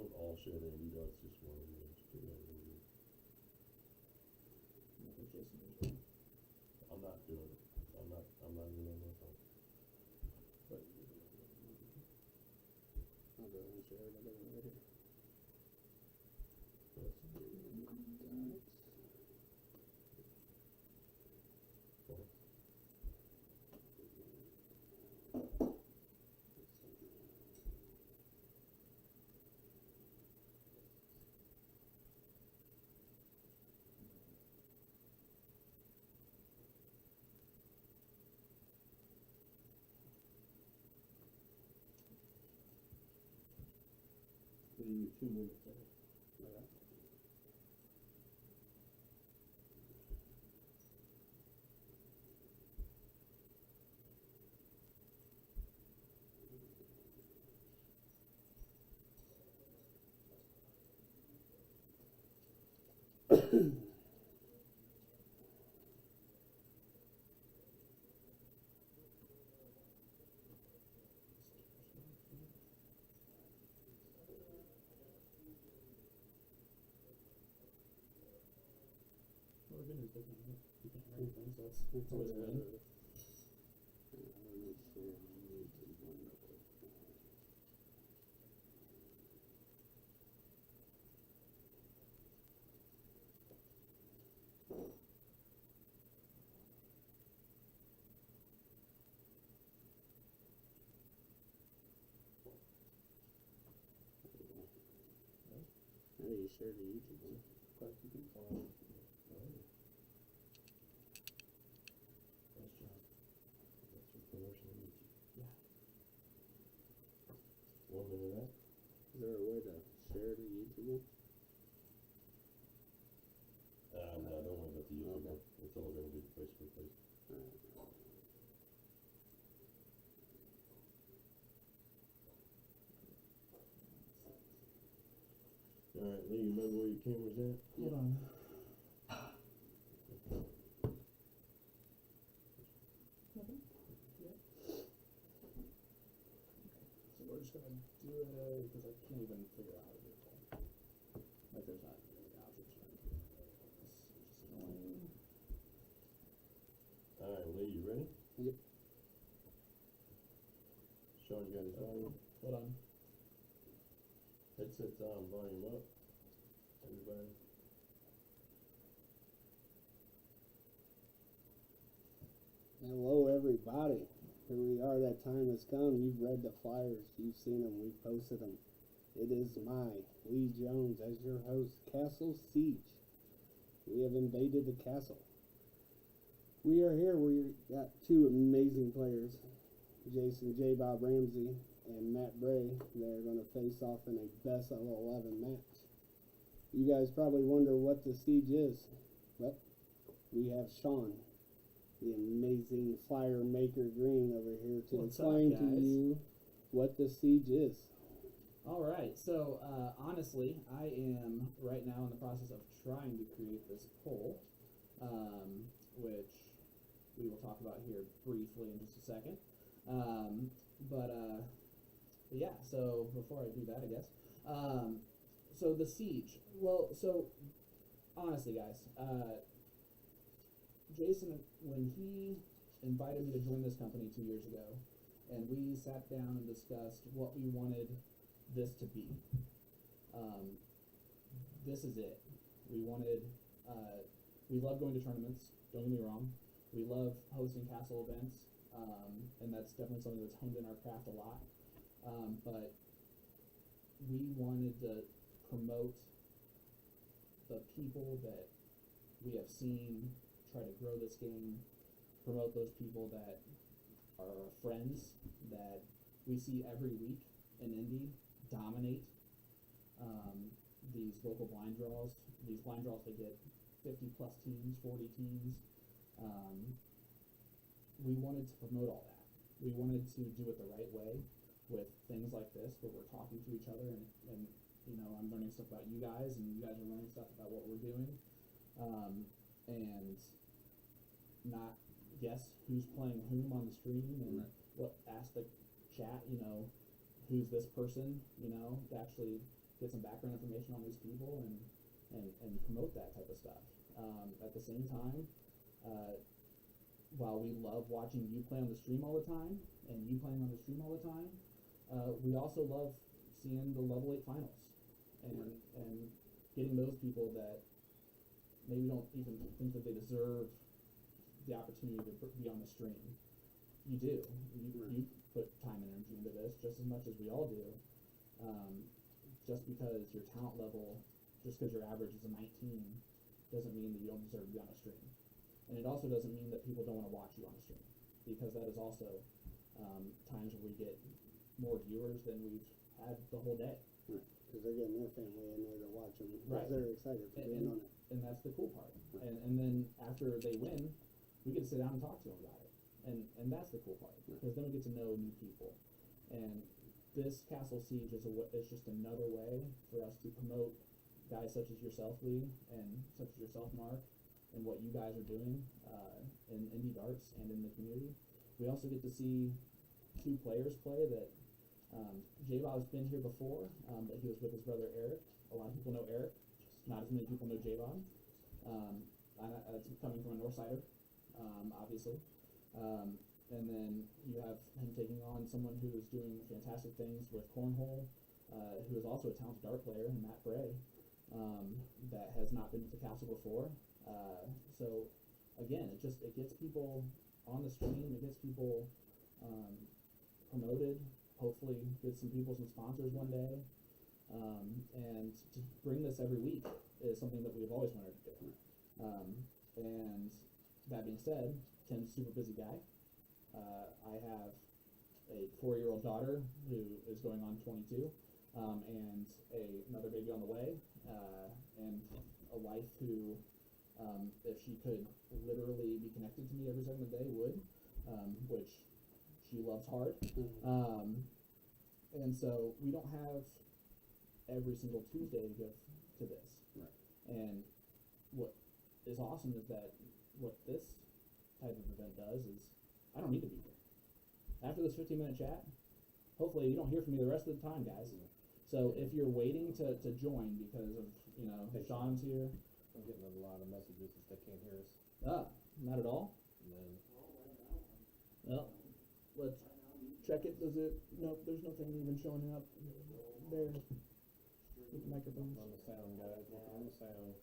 don't all share the Indy dots, just one of them. Just do that Indy. I think Jason is right. I'm not doing it. I'm not even on my phone. But I'll go ahead and share it. I got it right here. Yes. Okay. we do 2 minutes of it. Okay. Well, the good news is you can't hear anything, so it's always a win. Let me share my YouTube one real quick. I already shared the YouTube one. Quite a few people. Oh. Nice job. That's your promotion on YouTube. Yeah. 1 minute out. Is there a way to share the YouTube one? No, don't worry about the YouTube Okay. one. It's all gonna be Facebook page. Alright. Alright, Lee, you remember where your camera's at? Hold on. Nothing? Yeah. So we're just gonna do it because I can't even figure out how to do it. Like there's not really options for me. This is annoying. Alright, Lee, you ready? Yep. Sean, you got his volume? Hold on. Headset's on, volume up. Everybody. Hello, everybody. Here we are. That time has come. You've read the flyers. You've seen them. We've posted them. It is Lee Jones, as your host. Castle Siege. We have invaded the castle. We are here. We got 2 amazing players, Jason J. Bob Ramsey and Matt Bray. They're going to face off in a best of 11 match. You guys probably wonder what the siege is. Well, we have Sean, the amazing Flyer Maker Green, over here to What's up, explain to guys? you what the siege is. All right. So honestly, I am right now in the process of trying to create this poll, which we will talk about here briefly in just a second. But yeah. So before I do that, I guess. So the siege. Well, so honestly, guys, Jason, when he invited me to join this company 2 years ago, and we sat down and discussed what we wanted this to be. This is it. We wanted, we love going to tournaments, don't get me wrong. We love hosting castle events, and that's definitely something that's honed in our craft a lot. But we wanted to promote the people that we have seen try to grow this game, promote those people that are our friends, that we see every week in Indy dominate these local blind draws. These blind draws, they get 50 plus teams, 40 teams. We wanted to promote all that. We wanted to do it the right way with things like this, where we're talking to each other and you know, I'm learning stuff about you guys, and you guys are learning stuff about what we're doing, and not guess who's playing whom on the stream, and ask the chat, you know, who's this person, you know, to actually get some background information on these people and promote that type of stuff. At the same time, while we love watching you play on the stream all the time and you playing on the stream all the time, we also love seeing the level 8 finals and getting those people that maybe don't even think that they deserve the opportunity to be on the stream. You do. You put time and energy into this just as much as we all do. Just because your talent level, just because your average is a 19, doesn't mean that you don't deserve to be on a stream. And it also doesn't mean that people don't want to watch you on a stream, because that is also times where we get more viewers than we've had the whole day. Because they're getting their family in there to watch them. Right. They're excited for being on it. And that's the cool part. And then after they win, we get to sit down and talk to them about it. And that's the cool part, because then we get to know new people. And this Castle Siege is just another way for us to promote guys such as yourself, Lee, and such as yourself, Mark, and what you guys are doing in indie darts and in the community. We also get to see 2 players play that J-Bob's been here before, but he was with his brother Eric. A lot of people know Eric, not as many people know J-Bob. That's coming from a Northsider, obviously. And then you have him taking on someone who is doing fantastic things with Cornhole, who is also a talented dart player, Matt Bray, that has not been to Castle before. So again, it gets people on the stream, it gets people promoted, hopefully get some people some sponsors one day. And to bring this every week is something that we've always wanted to do. And that being said, Tim's a super busy guy. I have a 4-year-old daughter who is going on 22, and another baby on the way, and a wife who, if she could literally be connected to me every second of the day, would, which she loves hard. And so we don't have every single Tuesday to give to this. Right. And what is awesome is that what this type of event does is I don't need to be here. After this 15-minute chat, hopefully you don't hear from me the rest of the time, guys. So if you're waiting to join because of, Sean's here. I'm getting a lot of messages that they can't hear us. Not at all? And then Well, let's check it. Nope, there's nothing even showing up there with the microphones. on the sound, guys, we're on the sound.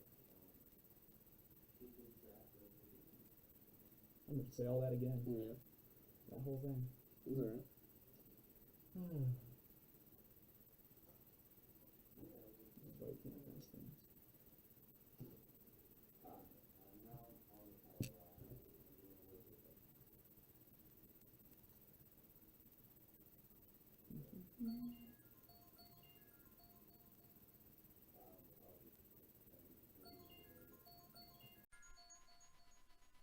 I'm going to say all that again. Yeah. That whole thing. Is all right. That's why we can't advance things.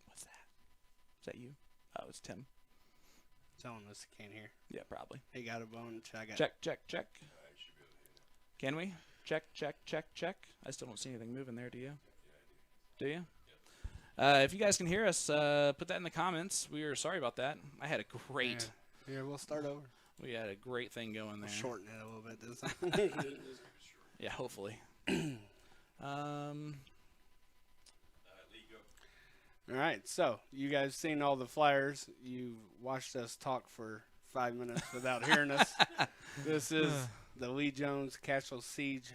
What's that? Is that you? Oh, it's Tim. Telling us he can't hear. Yeah, probably. He got a bone. Check it. Check. Can we? Check. I still don't see anything moving there, do you? Do you? If you guys can hear us, put that in the comments. We are sorry about that. I had a great... Yeah, we'll start over. We had a great thing going there. We'll shorten it a little bit this time. Yeah, hopefully. All right, so you guys seen all the flyers. You watched us talk for 5 minutes without hearing us. This is the Lee Jones Castle Siege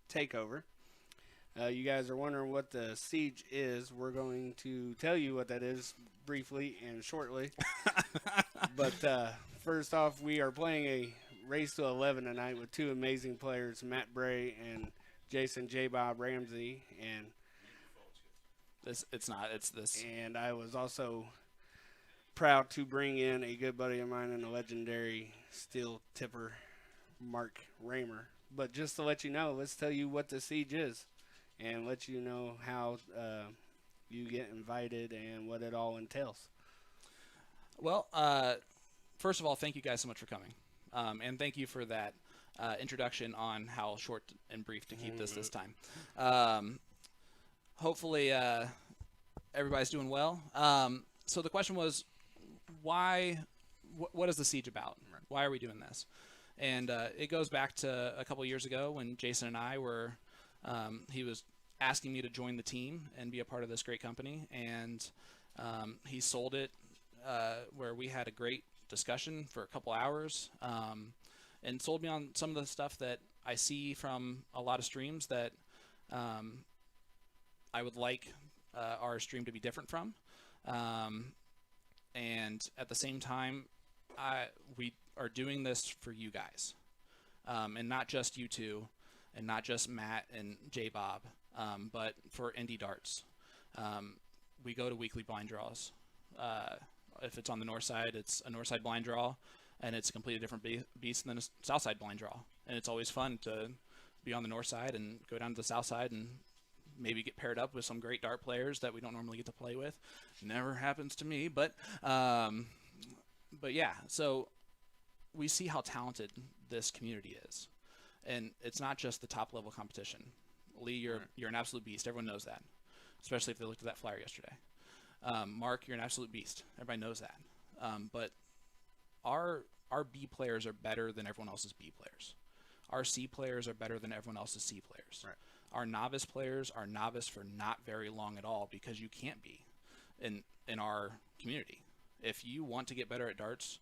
Takeover. You guys are wondering what the siege is. We're going to tell you what that is briefly and shortly. But first off, we are playing a race to 11 tonight with 2 amazing players, Matt Bray and Jason J. Bob Ramsey, and It's this. And I was also proud to bring in a good buddy of mine and a legendary steel tipper, Mark Raymer. But just to let you know, let's tell you what the siege is and let you know how you get invited and what it all entails. Well, first of all, thank you guys so much for coming. And thank you for that introduction on how short and brief to keep this time. Hopefully everybody's doing well. So the question was, why? What is the siege about? Why are we doing this? And it goes back to a couple years ago when Jason and I were, he was asking me to join the team and be a part of this great company. And he sold it where we had a great discussion for a couple hours, and sold me on some of the stuff that I see from a lot of streams that I would like our stream to be different from. And at the same time, we are doing this for you guys, and not just you two, and not just Matt and J Bob, but for Indie Darts. We go to weekly blind draws. If it's on the north side, it's a north side blind draw, and it's a completely different beast than a south side blind draw. And it's always fun to be on the north side and go down to the south side and maybe get paired up with some great dart players that we don't normally get to play with. Never happens to me, but yeah. So we see how talented this community is, and it's not just the top level competition. Lee, you're an absolute beast. Everyone knows that, especially if they looked at that flyer yesterday. Mark, you're an absolute beast. Everybody knows that. But our B players are better than everyone else's B players. Our C players are better than everyone else's C players. Right. Our novice players are novice for not very long at all, because you can't be in our community. If you want to get better at darts,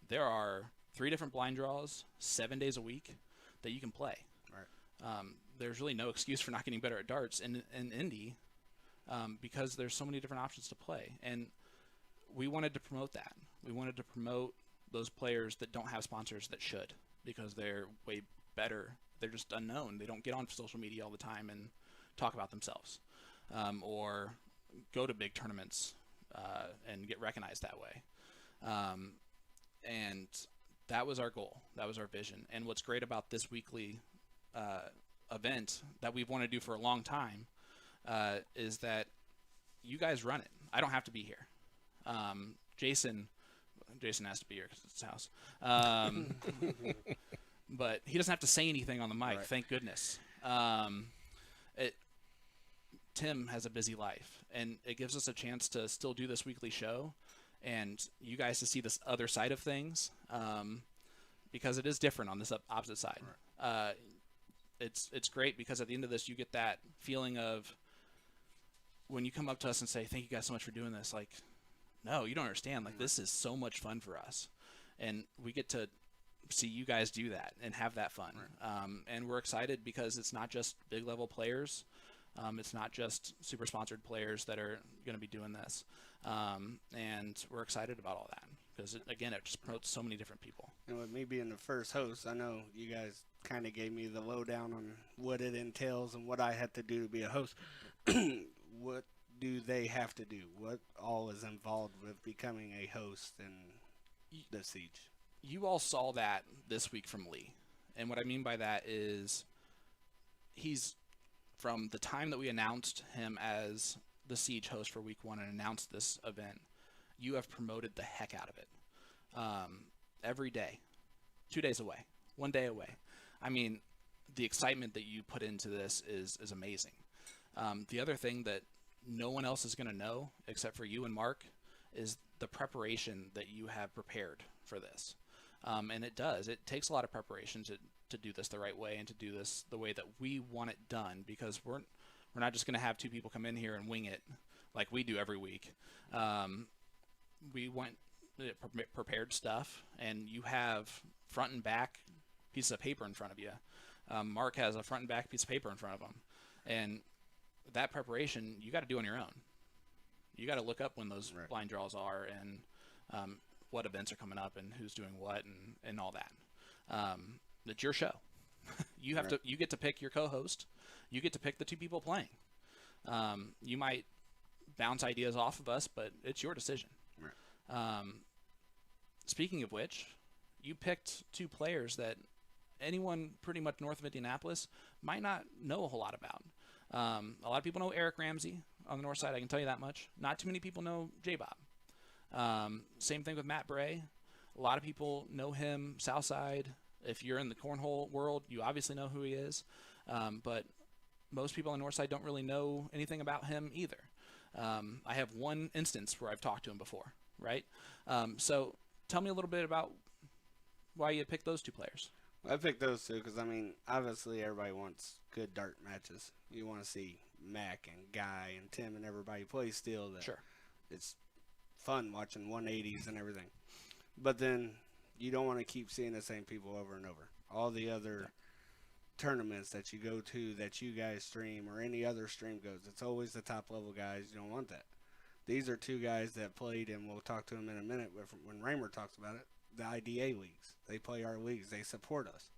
there are 3 different blind draws 7 days a week that you can play. Right. There's really no excuse for not getting better at darts in Indy, because there's so many different options to play. And we wanted to promote that. We wanted to promote those players that don't have sponsors that should, because they're way better. They're just unknown. They don't get on social media all the time and talk about themselves, or go to big tournaments and get recognized that way. And that was our goal. That was our vision. And what's great about this weekly event that we've wanted to do for a long time is that you guys run it. I don't have to be here. Jason has to be here because it's his house. But he doesn't have to say anything on the mic. Right. Thank goodness. Tim has a busy life, and it gives us a chance to still do this weekly show, and you guys to see this other side of things, because it is different on this opposite side. Right. It's great because at the end of this, you get that feeling of when you come up to us and say, "Thank you guys so much for doing this." Like, no, you don't understand. Like, this is so much fun for us, and we get to see you guys do that and have that fun. Right. And we're excited because it's not just big level players. It's not just super sponsored players that are going to be doing this. And we're excited about all that because, again, it just promotes so many different people. And with me being the first host, I know you guys kind of gave me the lowdown on what it entails and what I had to do to be a host. What do they have to do? What all is involved with becoming a host in the Siege? You all saw that this week from Lee. And what I mean by that is he's, from the time that we announced him as the Siege host for week 1 and announced this event, you have promoted the heck out of it. Every day, 2 days away, 1 day away. I mean, the excitement that you put into this is amazing. The other thing that no one else is going to know except for you and Mark is the preparation that you have prepared for this. And it does. It takes a lot of preparation to do this the right way and to do this the way that we want it done, because we're not just going to have 2 people come in here and wing it like we do every week. We want prepared stuff, and you have front and back pieces of paper in front of you. Mark has a front and back piece of paper in front of him, and that preparation you got to do on your own. You got to look up when those Right. blind draws are and what events are coming up and who's doing what and all that. It's your show. You have Right. you get to pick your co-host. You get to pick the 2 people playing. You might bounce ideas off of us, but it's your decision. Right. Speaking of which, you picked 2 players that anyone pretty much north of Indianapolis might not know a whole lot about. A lot of people know Eric Ramsey on the north side. I can tell you that much. Not too many people know J-Bob. Same thing with Matt Bray. A lot of people know him south side. If you're in the cornhole world, you obviously know who he is. But most people on the north side don't really know anything about him either. I have one instance where I've talked to him before, right? So tell me a little bit about why you picked those two players. I picked those two because, I mean, obviously everybody wants good dart matches. You want to see Mac and Guy and Tim and everybody play steel. Sure. It's fun watching 180s and everything. But then you don't want to keep seeing the same people over and over. All the other tournaments that you go to that you guys stream or any other stream goes, it's always the top level guys. You don't want that. These are two guys that played, and we'll talk to them in a minute when Raymer talks about it, the IDA leagues. They play our leagues. They support us.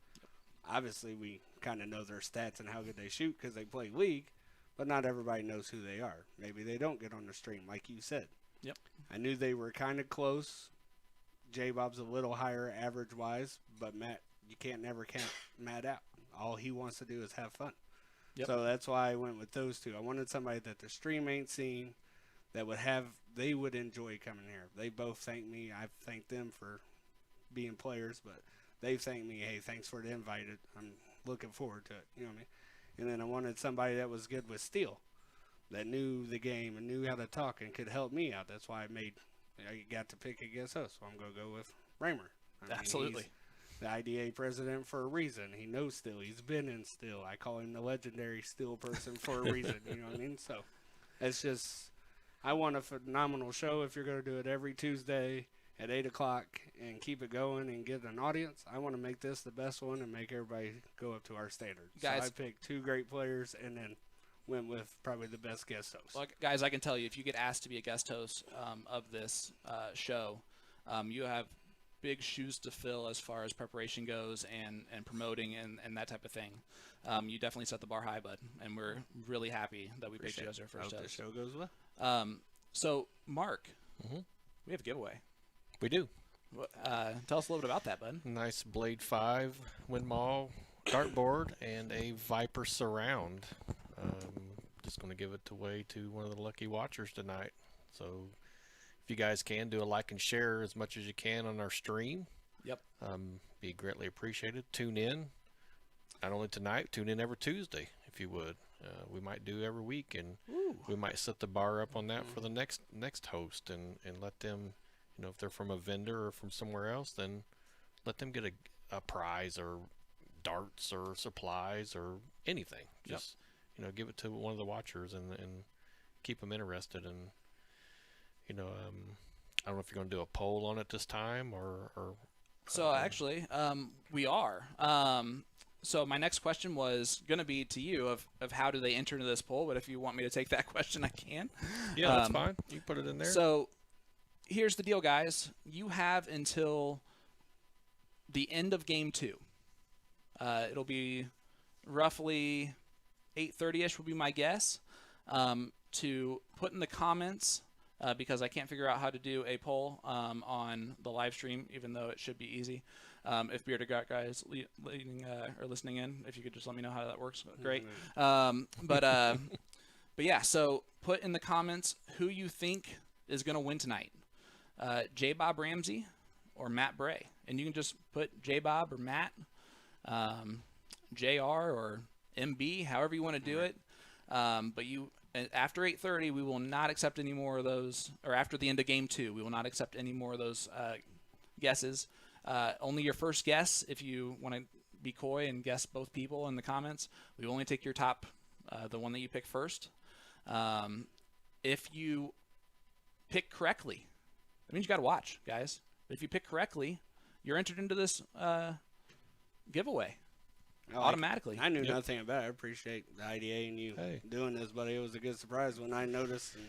Obviously, we kind of know their stats and how good they shoot because they play league, but not everybody knows who they are. Maybe they don't get on the stream, like you said. Yep. I knew they were kind of close. J-Bob's a little higher average-wise, but Matt, you can't never count Matt out. All he wants to do is have fun. Yep. So that's why I went with those two. I wanted somebody that the stream ain't seen, that they would enjoy coming here. They both thanked me. I've thanked them for being players, but they've thanked me, hey, thanks for the invite. I'm looking forward to it. You know what I mean? And then I wanted somebody that was good with steel, that knew the game and knew how to talk and could help me out. That's why I got to pick a guest host. So I'm going to go with Raymer. I mean, Absolutely. he's the IDA president for a reason. He knows steel. He's been in steel. I call him the legendary steel person for a reason. You know what I mean? So it's just, I want a phenomenal show. If you're going to do it every Tuesday at 8 o'clock and keep it going and get an audience, I want to make this the best one and make everybody go up to our standards. Guys, so I picked two great players and then went with probably the best guest host. Well, guys, I can tell you, if you get asked to be a guest host of this show, you have big shoes to fill as far as preparation goes and promoting and that type of thing. You definitely set the bar high, bud, and we're really happy that we picked you as our first Hope host. the show goes well. So, Mark, Mhm. we have a giveaway. We do. Tell us a little bit about that, bud. Nice Blade 5 Windmall dartboard and a Viper surround. Just going to give it away to one of the lucky watchers tonight. So if you guys can, do a like and share as much as you can on our stream. Yep. Be greatly appreciated. Tune in, not only tonight, tune in every Tuesday if you would. We might do every week, and we might set the bar up on that for the next host and let them, you know, if they're from a vendor or from somewhere else, then let them get a prize or darts or supplies or anything. Just you know, give it to one of the watchers and keep them interested. And you know, I don't know if you're going to do a poll on it this time or So actually, we are. So my next question was going to be to you of how do they enter into this poll, but if you want me to take that question, I can. yeah, that's fine. You put it in there. So here's the deal, guys. You have until the end of game 2. It'll be roughly 8:30ish would be my guess, to put in the comments, because I can't figure out how to do a poll on the live stream, even though it should be easy. If Bearded Gut guys leading or listening in, if you could just let me know how that works, great. But yeah, so put in the comments who you think is going to win tonight, J. Bob Ramsey or Matt Bray, and you can just put J. Bob or Matt, JR or MB, however you want to do it. But after 8:30, we will not accept any more of those, or after the end of game 2, we will not accept any more of those guesses. Only your first guess, if you want to be coy and guess both people in the comments, we only take your top, the one that you pick first. If you pick correctly, that means you got to watch, guys. But if you pick correctly, you're entered into this giveaway automatically. I knew nothing about it. I appreciate the IDA and you doing this, buddy. It was a good surprise when I noticed and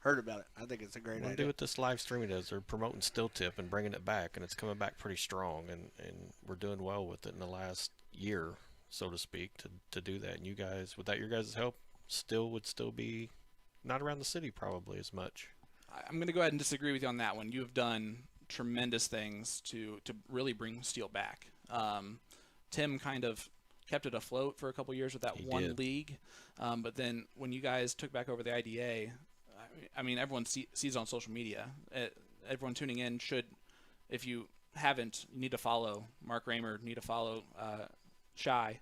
heard about it. I think it's a great idea. Do what this live streaming does. They're promoting Steel Tip and bringing it back, and it's coming back pretty strong, and we're doing well with it in the last year, so to speak, to do that. And you guys, without your guys' help, would still be not around the city probably as much. I'm going to go ahead and disagree with you on that one. You have done tremendous things to really bring Steel back. Tim kind of kept it afloat for a couple years with that league, but then when you guys took back over the IDA, I mean, everyone sees it on social media. Everyone tuning in should, if you haven't, you need to follow Mark Raymer, need to follow Shy,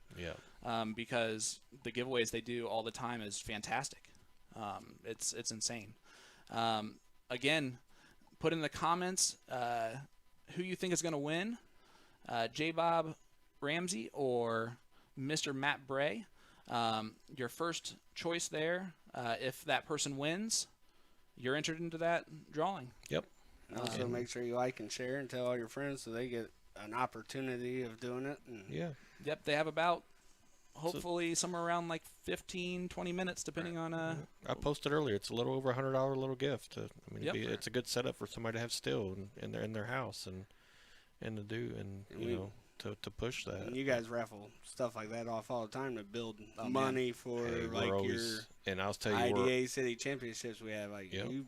because the giveaways they do all the time is fantastic. It's insane. Again, put in the comments who you think is going to win. J. Bob Ramsey or Mr. Matt Bray. Your first choice there, if that person wins, you're entered into that drawing. Yep. And also make sure you like and share and tell all your friends so they get an opportunity of doing it. And Yeah. Yep, they have about, hopefully, somewhere around like 15, 20 minutes, depending on... I posted earlier. It's a little over $100 little gift. I mean, Yep. it's a good setup for somebody to have still in their house and to do and you know to push that. And you guys raffle stuff like that off all the time to build Oh, man. money for Hey, we're like always, and I'll tell you, IDA city championships we have. Like Yep. you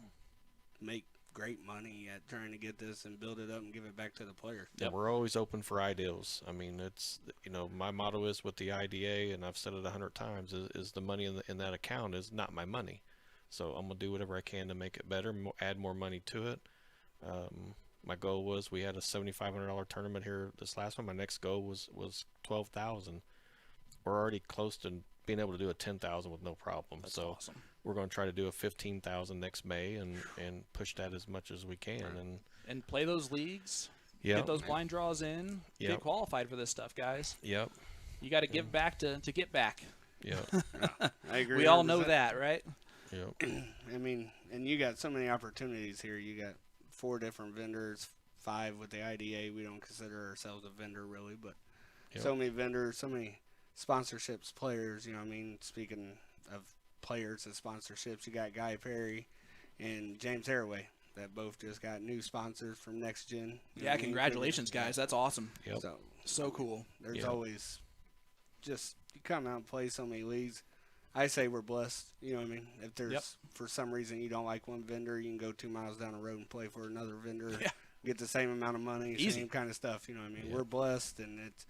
make great money at trying to get this and build it up and give it back to the players. we're always open for ideals. I mean, it's my motto is with the IDA, and I've said it 100 times, is the money in that account is not my money. So I'm gonna do whatever I can to make it better, add more money to it. My goal was we had a $7,500 tournament here this last one. My next goal was $12,000. We're already close to being able to do a $10,000 with no problem. That's so awesome. we're going to try to do a $15,000 next May and push that as much as we can. And play those leagues. Yep. Get those blind draws in. Yep. Get qualified for this stuff, guys. Yep. You got to give back to get back. Yep. I agree. We all know 100%. that, right? Yep. I mean, and you got so many opportunities here. You got 4 different vendors, 5 with the IDA. We don't consider ourselves a vendor really, but Yep. so many vendors, so many sponsorships, players. You know what I mean? Speaking of players and sponsorships, you got Guy Perry and James Haraway that both just got new sponsors from Next Gen. You know Yeah, what I mean? congratulations, guys. That's awesome. Yep. So cool. There's Yep. always just you come out and play so many leagues. I say we're blessed. You know what I mean? If there's Yep. for some reason you don't like one vendor, you can go 2 miles down the road and play for another vendor. Yeah. Get the same amount of money, Easy. same kind of stuff. You know what I mean? Yeah. We're blessed, and it's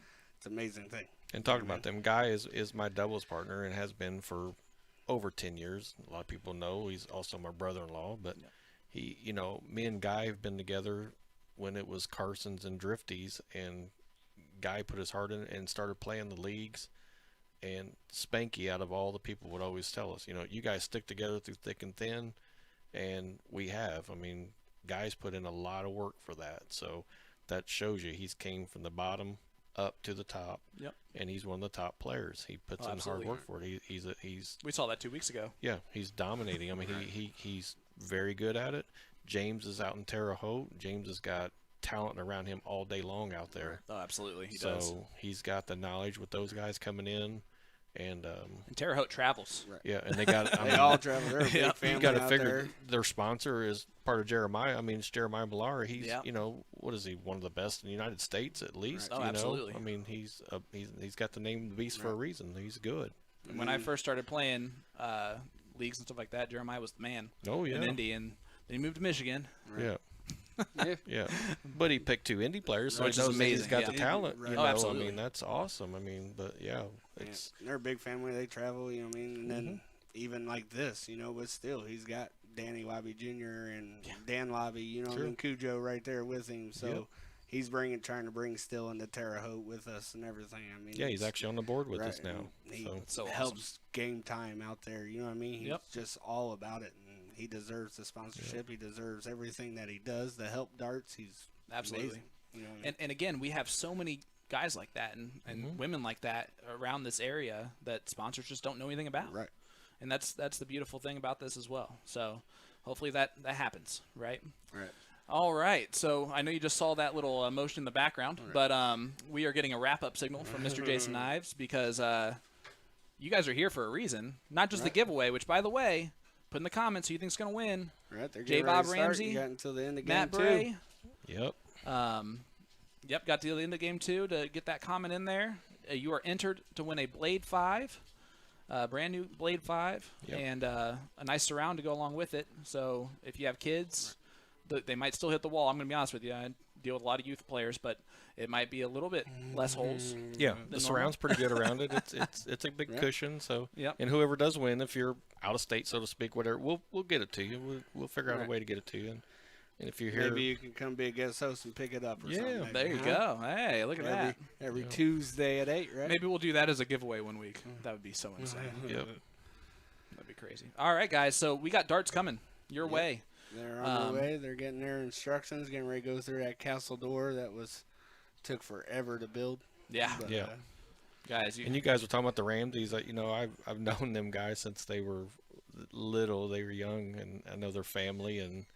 an amazing thing. And talking about them, Guy is my doubles partner and has been for over 10 years. A lot of people know he's also my brother-in-law, but he, me and Guy have been together when it was Carson's and Drifties, and Guy put his heart in it and started playing the leagues. And Spanky, out of all the people, would always tell us, you guys stick together through thick and thin, and we have. I mean, Guy's put in a lot of work for that, so that shows you he's came from the bottom up to the top. Yep. And he's one of the top players. He puts in hard work for it. He's We saw that 2 weeks ago. yeah, he's dominating. I mean, he's very good at it. James is out in Terre Haute. James has got talent around him all day long out there. Oh, absolutely. He So does. he's got the knowledge with those guys coming in, and And Terre Haute travels. yeah, and they got. I They mean, all travel. They're a big Yeah. family you got to out figure there. their sponsor is part of Jeremiah. I mean, it's Jeremiah Millar. He's Yeah. what is he? One of the best in the United States, at least. Oh, you know? absolutely. I mean, he's got the name of the beast for a reason. He's good. When I first started playing leagues and stuff like that, Jeremiah was the man Oh yeah. in Indy, and then he moved to Michigan. Yeah. Yeah. Yeah, but he picked 2 indie players, so Which he is knows that he's amazing, got yeah. the talent. Right. You Oh, know, absolutely. I mean, that's awesome. I mean, but yeah, it's They're a big family. They travel, you know what I mean? And then even like this, but still, he's got Danny Lobby Jr. and Dan Lobby, you know what I Sure. mean? Cujo right there with him. So Yep. he's trying to bring Still into Terre Haute with us and everything. I mean, yeah, he's it's- actually on the board with us right, now. and He So So awesome. helps game time out there. You know what I mean? He's Yep. just all about it. And he deserves the sponsorship. He deserves everything that he does to help darts. He's Absolutely. amazing. You know what I mean? And again, we have so many guys like that and Mm-hmm. women like that around this area that sponsors just don't know anything about. Right. And that's the beautiful thing about this as well. So hopefully that happens, right? Right. All right. So I know you just saw that little motion in the background, but we are getting a wrap-up signal from Mr. Jason Ives because you guys are here for a reason, not just the giveaway, which, by the way, put in the comments who you think's going to win. Right. They're J. getting ready Bob to start. Ramsey, You got until the end of game Matt 2. Bray. yep, Yep, got to the end of game 2 to get that comment in there. You are entered to win a Blade 5, brand new Blade 5, Yep. and a nice surround to go along with it. So if you have kids, they might still hit the wall. I'm going to be honest with you. I deal with a lot of youth players, but it might be a little bit less holes. yeah. than The surround's pretty good around it. It's a big Yeah. cushion. So Yep. and whoever does win, if you're out of state, so to speak, whatever, we'll get it to you. We'll figure out Right. a way to get it to you. And if you're here, Maybe you can come be a guest host and pick it up or Yeah, something. maybe, There you huh? go. Hey, look at that. Every Tuesday at 8, right? Maybe we'll do that as a giveaway one week. That would be so insane. yep. That'd be crazy. All right, guys. So we got darts coming your way. They're on their way. They're getting their instructions, getting ready to go through that castle door that was took forever to build. Yeah. But, Yeah. Guys, And you guys were talking about the Ramseys. You know, I've known them guys since they were little. They were young, and I know their family and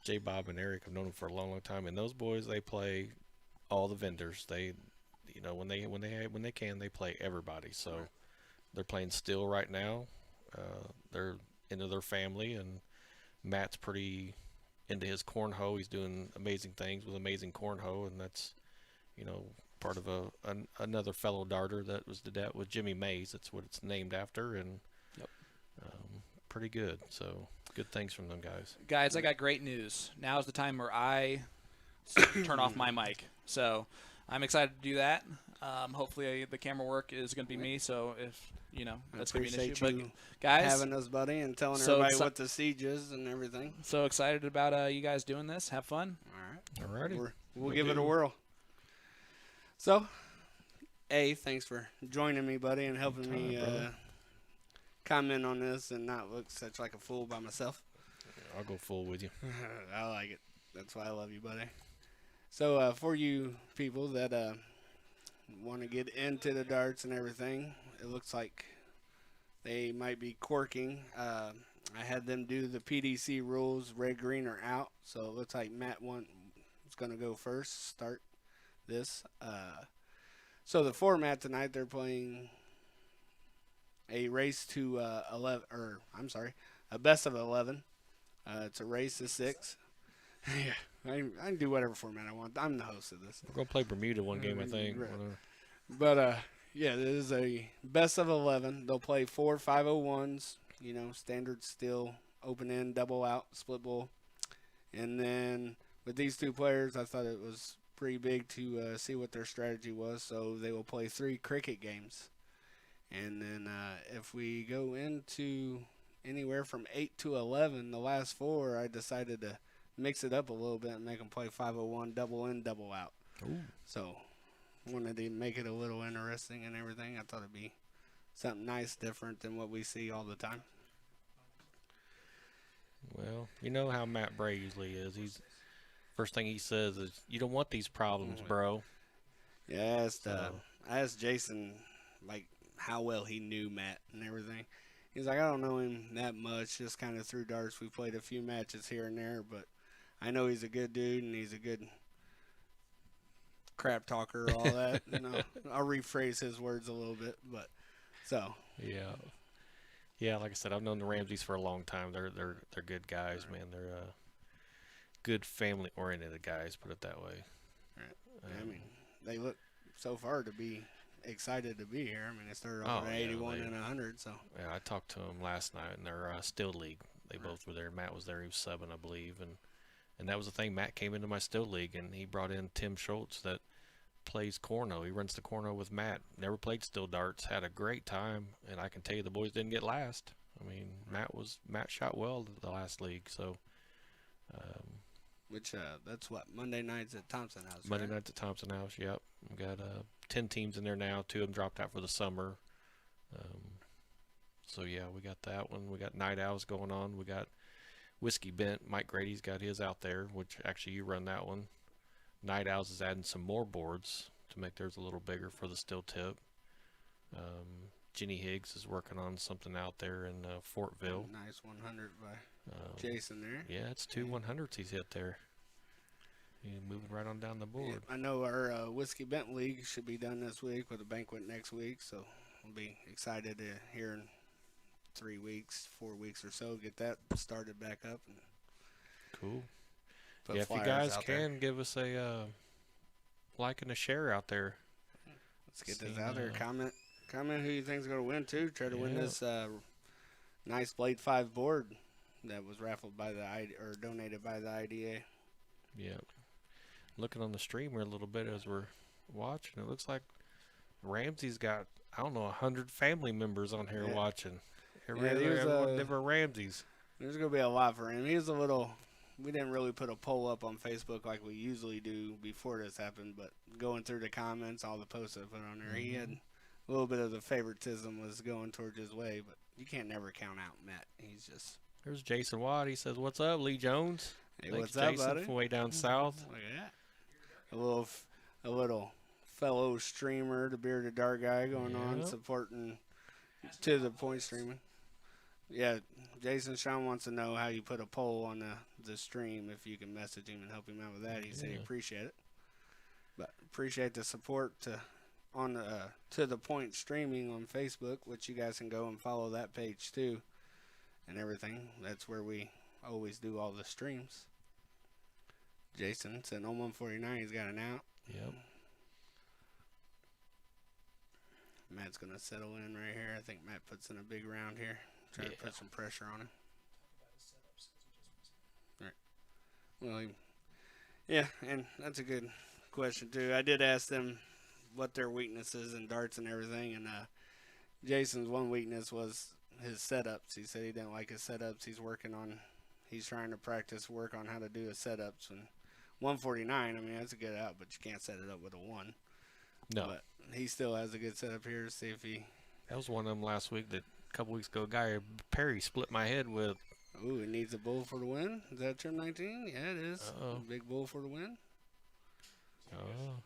J. Bob and Eric. I've known them for a long, long time. And those boys, they play all the vendors. They, you know, when they can, they play everybody. So they're playing Still right now. They're into their family, and Matt's pretty into his cornhole. He's doing amazing things with amazing cornhole, and that's, you know, part of another fellow darter that was with Jimmy Mays. That's what it's named after, and Yep. Pretty good. So good things from them guys. Guys, I got great news. Now's the time where I turn off my mic. So I'm excited to do that. Hopefully the camera work is going to be me. So if, you know, that's going to be an issue. Appreciate But you guys, having us, buddy, and telling so everybody exci- what the siege is and everything. so excited about you guys doing this. Have fun. All right. Alrighty. We'll give it a whirl. So, thanks for joining me, buddy, and helping me brother. comment on this and not look such like a fool by myself. I'll go full with you. I like it. That's why I love you, buddy. So, for you people that want to get into the darts and everything, it looks like they might be corking. I had them do the PDC rules, red, green, or out. So it looks like Matt was going to go first, start this. So the format tonight, they're playing a race to 11, or I'm sorry, a best of 11. It's a race to 6. Yeah, I can do whatever format I want. I'm the host of this. We're gonna play Bermuda one game, I think. Right. Whatever. But yeah, this is a best of 11. They'll play 4 501s. You know, standard steel, open end, double out, split bowl. And then with these two players, I thought it was pretty big to see what their strategy was. So they will play 3 cricket games. And then if we go into anywhere from 8 to 11, the last 4, I decided to mix it up a little bit and make them play 501, double in, double out. Ooh. So wanted to make it a little interesting and everything. I thought it'd be something nice, different than what we see all the time. Well, you know how Matt Bray usually is. He's first thing he says is, "You don't want these problems, bro." Yeah, So- I asked Jason like how well he knew Matt and everything. He's like, I don't know him that much, just kind of through darts. We played a few matches here and there, but I know he's a good dude and he's a good crap talker, all that. You know, I'll rephrase his words a little bit, but so Yeah. Like I said, I've known the Ramseys for a long time. They're good guys, man. They're good family oriented guys. Put it that way. Right. I mean, they look so far to be excited to be here. I mean, they started Oh, off at yeah, 81 they- and 100, so. Yeah, I talked to them last night in their Still League. They both were there. Matt was there. He was subbing, I believe, and that was the thing. Matt came into my Still League, and he brought in Tim Schultz that plays corno. He runs the corno with Matt. Never played Still darts. Had a great time, and I can tell you the boys didn't get last. I mean, Matt shot well the last league, so. Which, that's what, Monday nights at Thompson House, Monday right? nights at Thompson House. Yep, we got 10 teams in there now. 2 of them dropped out for the summer. So yeah, we got that one. We got Night Owls going on. We got Whiskey Bent. Mike Grady's got his out there, which actually you run that one. Night Owls is adding some more boards to make theirs a little bigger for the steel tip. Ginny Higgs is working on something out there in Fortville. Nice 100 by Um, Jason there. Yeah, it's 2 100s he's hit there. He's moving right on down the board. I know our Whiskey Bent League should be done this week with a banquet next week, so I'll be excited to hear in 3 weeks, 4 weeks or so, get that started back up and Cool. put Yeah, if you flyers guys out there. can give us a like and a share out there. Let's get this seen, out there. Comment who you think's going to win too. Try to win Yeah. this nice Blade 5 board that was raffled by the or donated by the IDA. Yeah. Looking on the stream here a little bit as we're watching, it looks like Ramsey's got, I don't know, 100 family members on here Yeah. watching. he was, Everyone different Ramseys. There's going to be a lot for him. He's a little. We didn't really put a poll up on Facebook like we usually do before this happened, but going through the comments, all the posts I put on there, he had a little bit of the favoritism was going towards his way, but you can't never count out Matt. He's just. There's Jason Watt. He says, "What's up, Lee Jones?" Hey, Thanks, what's up, Jason, buddy? from way down south. Look at that. a little fellow streamer, the bearded dart guy, going on Yep. supporting to the point streaming. Yeah, Jason Sean wants to know how you put a poll on the stream, if you can message him and help him out with that. He said he Yeah. appreciate it. But appreciate the support to the point streaming on Facebook, which you guys can go and follow that page too, and everything. That's where we always do all the streams. Jason sitting on 149. He's got an out. Yep. Matt's gonna settle in right here. I think Matt puts in a big round here. Try to Yeah. put some pressure on him. Right. Well, yeah, and that's a good question too. I did ask them what their weaknesses in darts and everything, and Jason's one weakness was his setups. He said he didn't like his setups. He's trying to practice work on how to do his setups. And 149, I mean, that's a good out, but you can't set it up with a 1. No, But he still has a good setup here to see if he. that was one of them last week. That a couple weeks ago, guy Perry split my head with. Ooh, it needs a bull for the win. Is that trim 19? Yeah, it is. Uh-oh. Big bull for the win. Oh.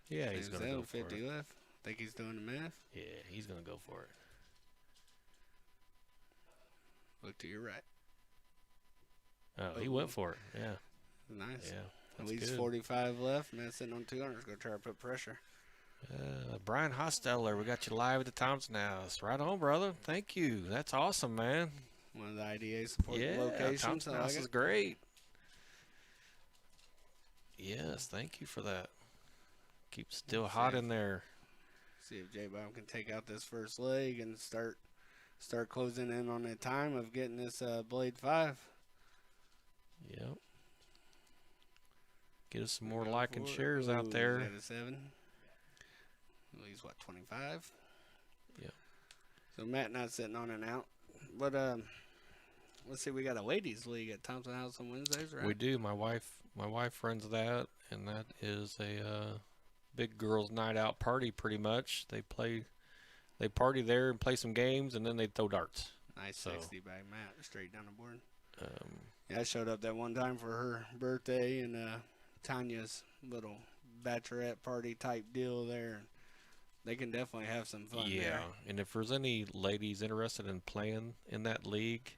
Yeah, he's gonna go for 50 it. left. Think he's doing the math. Yeah, he's gonna go for it. Look to your right. Oh, he went for it. Yeah, Nice. yeah. At That's least good. 45 left. Man sitting on 200 is going to try to put pressure. Brian Hosteller, we got you live at the Thompson House. Right on, brother. Thank you. That's awesome, man. One of the IDA support Yeah, locations. Thompson I House like is it. great. Yes, thank you for that. Keep still hot in there. See if J-Bob can take out this first leg and start closing in on the time of getting this Blade 5. Yep. Get us some more Go like and for it. shares out Ooh, there. Got a 7. Well, he's what, 25? Yep. So Matt not sitting on and out. But let's see, we got a ladies league at Thompson House on Wednesdays, right? We do. My wife runs that, and that is a big girls' night out party. Pretty much, they party there and play some games, and then they throw darts. Nice So- 60 by Matt, straight down the board. Um, Yeah, I showed up that one time for her birthday and Tanya's little bachelorette party type deal there. They can definitely have some fun yeah, there. and if there's any ladies interested in playing in that league,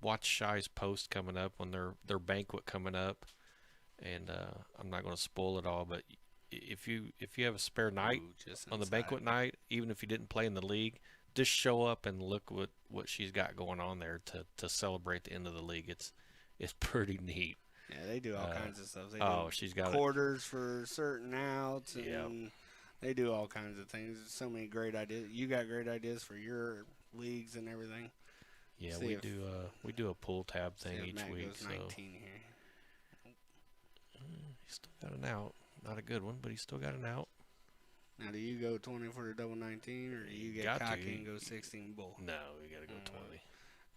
watch Shy's post coming up on their banquet coming up, and I'm not going to spoil it all, but if you have a spare night Ooh, just on the inside. banquet night, even if you didn't play in the league, just show up and look what she's got going on there to celebrate the end of the league. It's pretty neat. Yeah, they do all kinds of stuff. They Oh, do she's got it. quarters for certain outs, and Yep. they do all kinds of things. There's so many great ideas. You got great ideas for your leagues and everything. Yeah, See we if- do a pull tab See thing if each Matt week. goes So 19 here. he's still got an out. Not a good one, but he's still got an out. Now, do you go 20 for the double 19, or do you get Got to. cocky and go 16 bull? No, we got to go Mm. 20.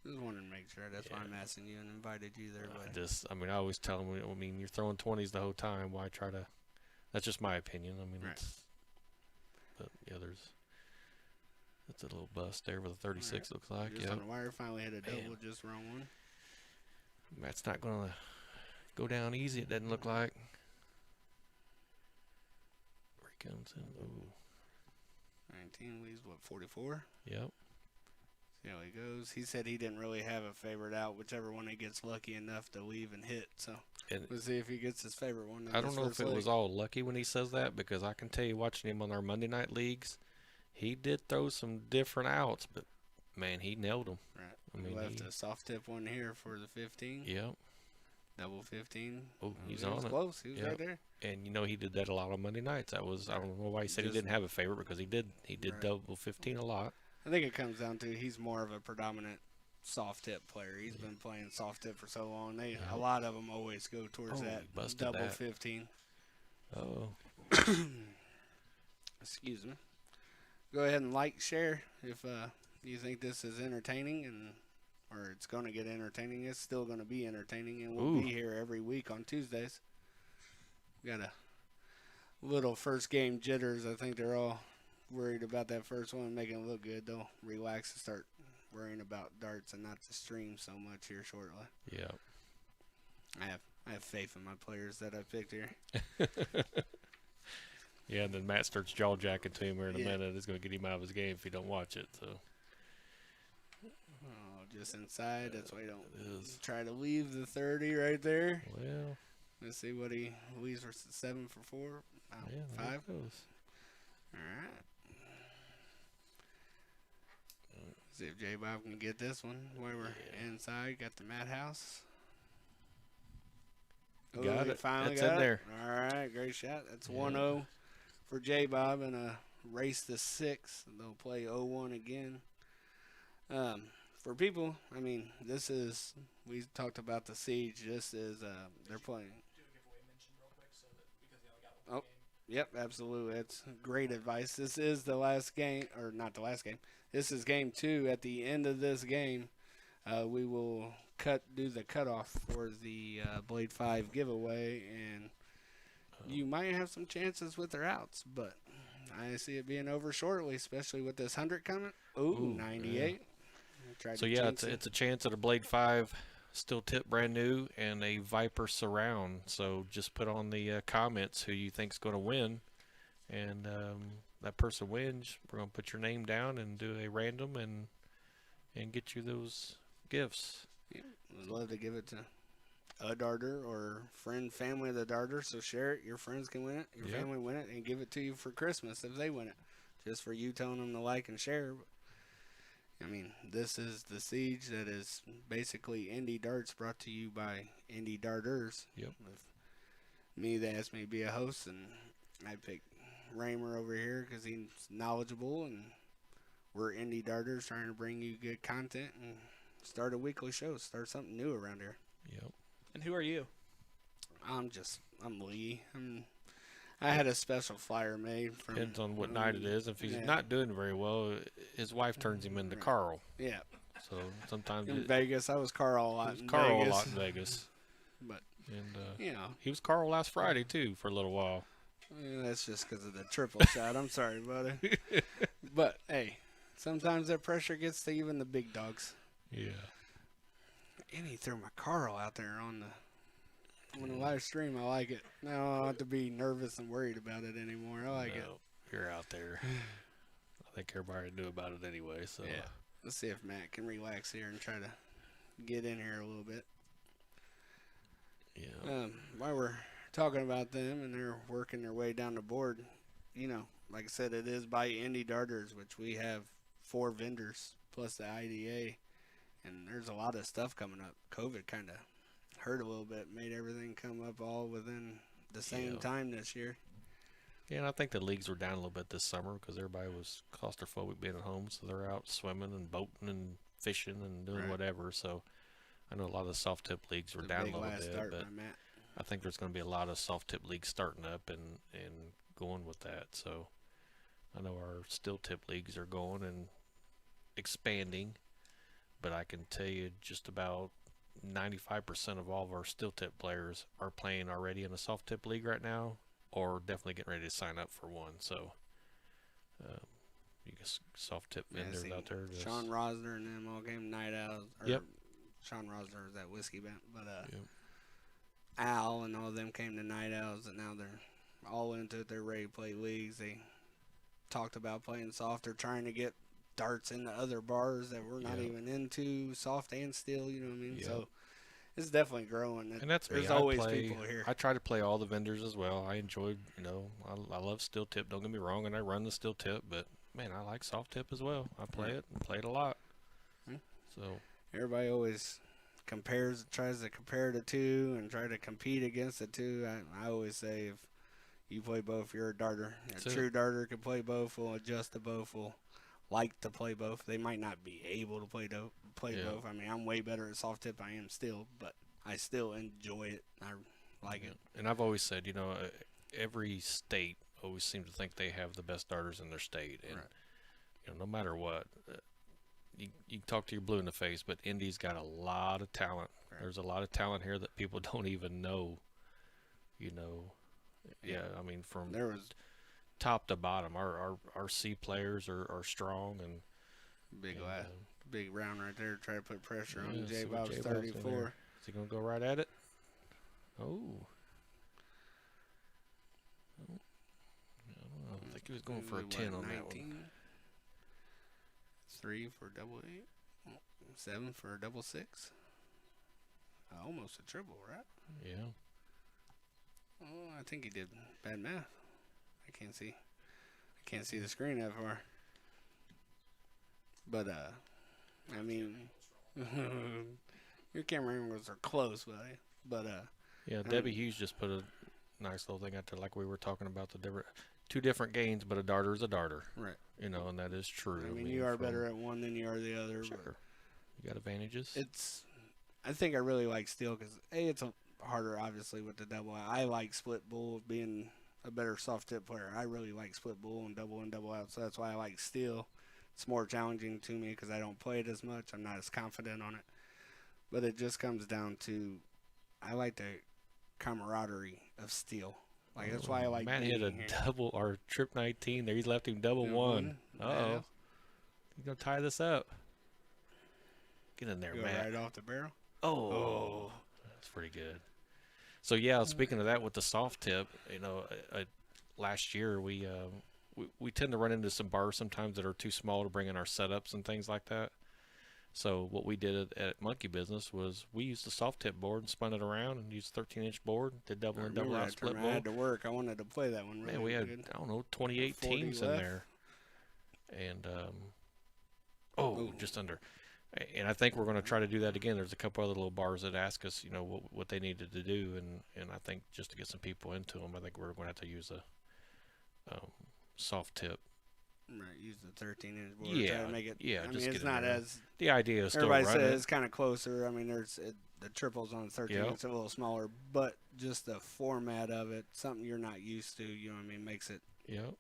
Just wanted to make sure. That's why Yeah. I'm asking you and invited you there. I mean, I always tell him. I mean, you're throwing 20s the whole time. Why try to? That's just my opinion. I mean, Right. but yeah, that's a little bust there with a 36. Looks like. Just Yeah, on the wire, finally hit a double, Man. just wrong one. Matt's not gonna go down easy. It doesn't look like. Where he comes in. Ooh. 19 leaves, what, 44? Yep. See how he goes. He said he didn't really have a favorite out, whichever one he gets lucky enough to leave and hit. So And we'll see if he gets his favorite one. in I don't this know if first it leg. was all lucky when he says that, because I can tell you, watching him on our Monday night leagues, he did throw some different outs, but man, he nailed them. Right. I We mean, left a soft tip one here for the 15. Yep. Double 15. Oh, he's he was on it. close. He was Yep. right there. And he did that a lot on Monday nights. I don't know why he said he Just- didn't have a favorite, because he did Right. double 15 a lot. I think it comes down to he's more of a predominant soft tip player. He's been playing soft tip for so long. A lot of them always go towards Oh, that he busted double that. 15. Oh, Excuse me. Go ahead and like, share if you think this is entertaining or it's going to get entertaining. It's still going to be entertaining, and we'll Ooh. be here every week on Tuesdays. Got a little first game jitters. I think they're all worried about that first one, making it look good. They'll relax and start worrying about darts and not the stream so much here shortly. yeah. I I have faith in my players that I picked here. Yeah, and then Matt starts jaw jacking to him here in a Yeah. minute. It's going to get him out of his game if he don't watch it. So Oh, just inside. That's why you don't it is. try to leave the 30 right there. Well, Let's see what he leaves for 7 for 4. Wow, yeah, there 5. it goes. All right. See if J Bob can get this one. While we're inside, got the madhouse. Got he it. Finally That's got in it. there. All right, great shot. That's Yeah. 1-0 for J Bob in a race to 6. They'll play 0-1 again. For people, I mean, this is, we talked about the siege. This is, they're playing. Oh, yep, absolutely. That's great advice. This is the last game, or not the last game. This is game 2. At the end of this game, we will do the cutoff for the Blade 5 giveaway, and you might have some chances with their outs, but I see it being over shortly, especially with this 100 coming. Ooh, 98. Tried So to yeah, jinx it. it's a chance at a Blade 5 steel tip brand new and a Viper surround. So just put on the comments who you think's going to win, and that person wins. We're going to put your name down and do a random and get you those gifts. Would love to give it to a darter or friend, family of the darter. So share it. Your friends can win it. Your Yep. family win it, and give it to you for Christmas if they win it. Just for you telling them to like and share. I mean, this is the siege that is basically Indy Darts, brought to you by Indy Darters. Yep. With me, they asked me to be a host, and I picked Raymer over here because he's knowledgeable, and we're Indy Darters trying to bring you good content and start a weekly show, start something new around here. Yep. And who are you? I'm Lee. I had a special flyer made from. Depends on what night it is. If he's yeah. not doing very well, his wife turns him into Carl. Yeah, So sometimes in Vegas, I was Carl a lot. it's in Carl Vegas. a lot in Vegas. But And you know, he was Carl last Friday too for a little while. that's just because of the triple shot. I'm sorry, buddy. But hey, sometimes that pressure gets to even the big dogs. Yeah. And he threw my Carl out there on the live stream. I like it. Now I don't have to be nervous and worried about it anymore. I like it. No, you're out there. I think everybody knew about it anyway. So Yeah. Let's see if Matt can relax here and try to get in here a little bit. yeah. While we're talking about them and they're working their way down the board, you know, like I said, it is by Indy Darters, which we have 4 vendors plus the IDA, and there's a lot of stuff coming up. COVID kind of hurt a little bit, made everything come up all within the same Yeah. time this year. Yeah, and I think the leagues were down a little bit this summer because everybody was claustrophobic being at home, so they're out swimming and boating and fishing and doing Right. whatever. So I know a lot of the soft tip leagues were The down a big little last bit, start but by Matt. I think there's going to be a lot of soft tip leagues starting up and going with that. So I know our steel tip leagues are going and expanding, but I can tell you just about 95% of all of our steel tip players are playing already in a soft tip league right now, or definitely getting ready to sign up for one. So you guys soft tip Yeah, I vendors seen out there. Just, Sean Rosner and them all came Night Owls. Or Yep. Sean Rosner was at Whiskey Bent, but Yep. Al and all of them came to Night Owls, and now they're all into it. They're ready to play leagues. They talked about playing soft. They're trying to get darts into other bars that we're not Yep. even into, soft and steel. You know what I mean? Yep. So it's definitely growing. And that's me. There's I always play- people here. I try to play all the vendors as well. I enjoy, I love steel tip. Don't get me wrong, and I run the steel tip, but man, I like soft tip as well. I play it and play it a lot. Hmm. So Everybody always tries to compare the two and try to compete against the two. I always say if you play both, you're a darter. That's A it. true darter can play both, will adjust to both, will like to play both. They might not be able to play Yeah. both. I mean, I'm way better at soft tip. I am still, but I still enjoy it. I like it. And I've always said, every state always seems to think they have the best darters in their state, and Right. no matter what, you can talk to your blue in the face, but Indy's got a lot of talent. Right. There's a lot of talent here that people don't even know. Yeah, I mean from There was top to bottom, our C players are strong and big and, last, big round right there. Try to put pressure yeah, on see J what Bob's J-Bob's doing 34. there. Is he gonna go right at it? Oh. I think he was going for a 10 on that one. 3 for double 8. 7 for a double 6. Almost a triple, right? Yeah. Oh, I think he did bad math. I can't see the screen that far. But I mean, your camera angles are close, buddy. But Yeah, Debbie Hughes just put a nice little thing out there, like we were talking about the two different games, but a darter is a darter. right. You know, and that is true. I mean, you are better at one than you are the other. Sure. You got advantages. I think I really like steel because it's harder, obviously, with the double. I like split bull, being a better soft tip player. I really like split bull and double out, so that's why I like steel. It's more challenging to me because I don't play it as much. I'm not as confident on it. But it just comes down to I like the camaraderie of steel. Like, that's why I like Matt being hit a here. double or trip 19 there. He's left him double Yeah, one. one. Uh-oh. He's going to tie this up. Get in there, Go Matt. right off the barrel. Oh. That's pretty good. So, yeah, speaking of that with the soft tip, you know, last year we tend to run into some bars sometimes that are too small to bring in our setups and things like that. So what we did at Monkey Business was we used the soft tip board and spun it around and used 13-inch board, did double and double out split I bowl. had to work. I wanted to play that one. Really Man, we had, good. I don't know, 28 40 teams in left. there. And, Ooh. just under. And I think we're going to try to do that again. There's a couple other little bars that ask us, you know, what they needed to do. And I think just to get some people into them, I think we're going to have to use a soft tip. Right, use the 13-inch board. Yeah, try to make it. yeah, I just mean, get it's in not there. as The idea is still everybody run says it. it's kind of closer. I mean, the triples on the 13. Yep. It's a little smaller, but just the format of it, something you're not used to. You know what I mean? Makes it Yep.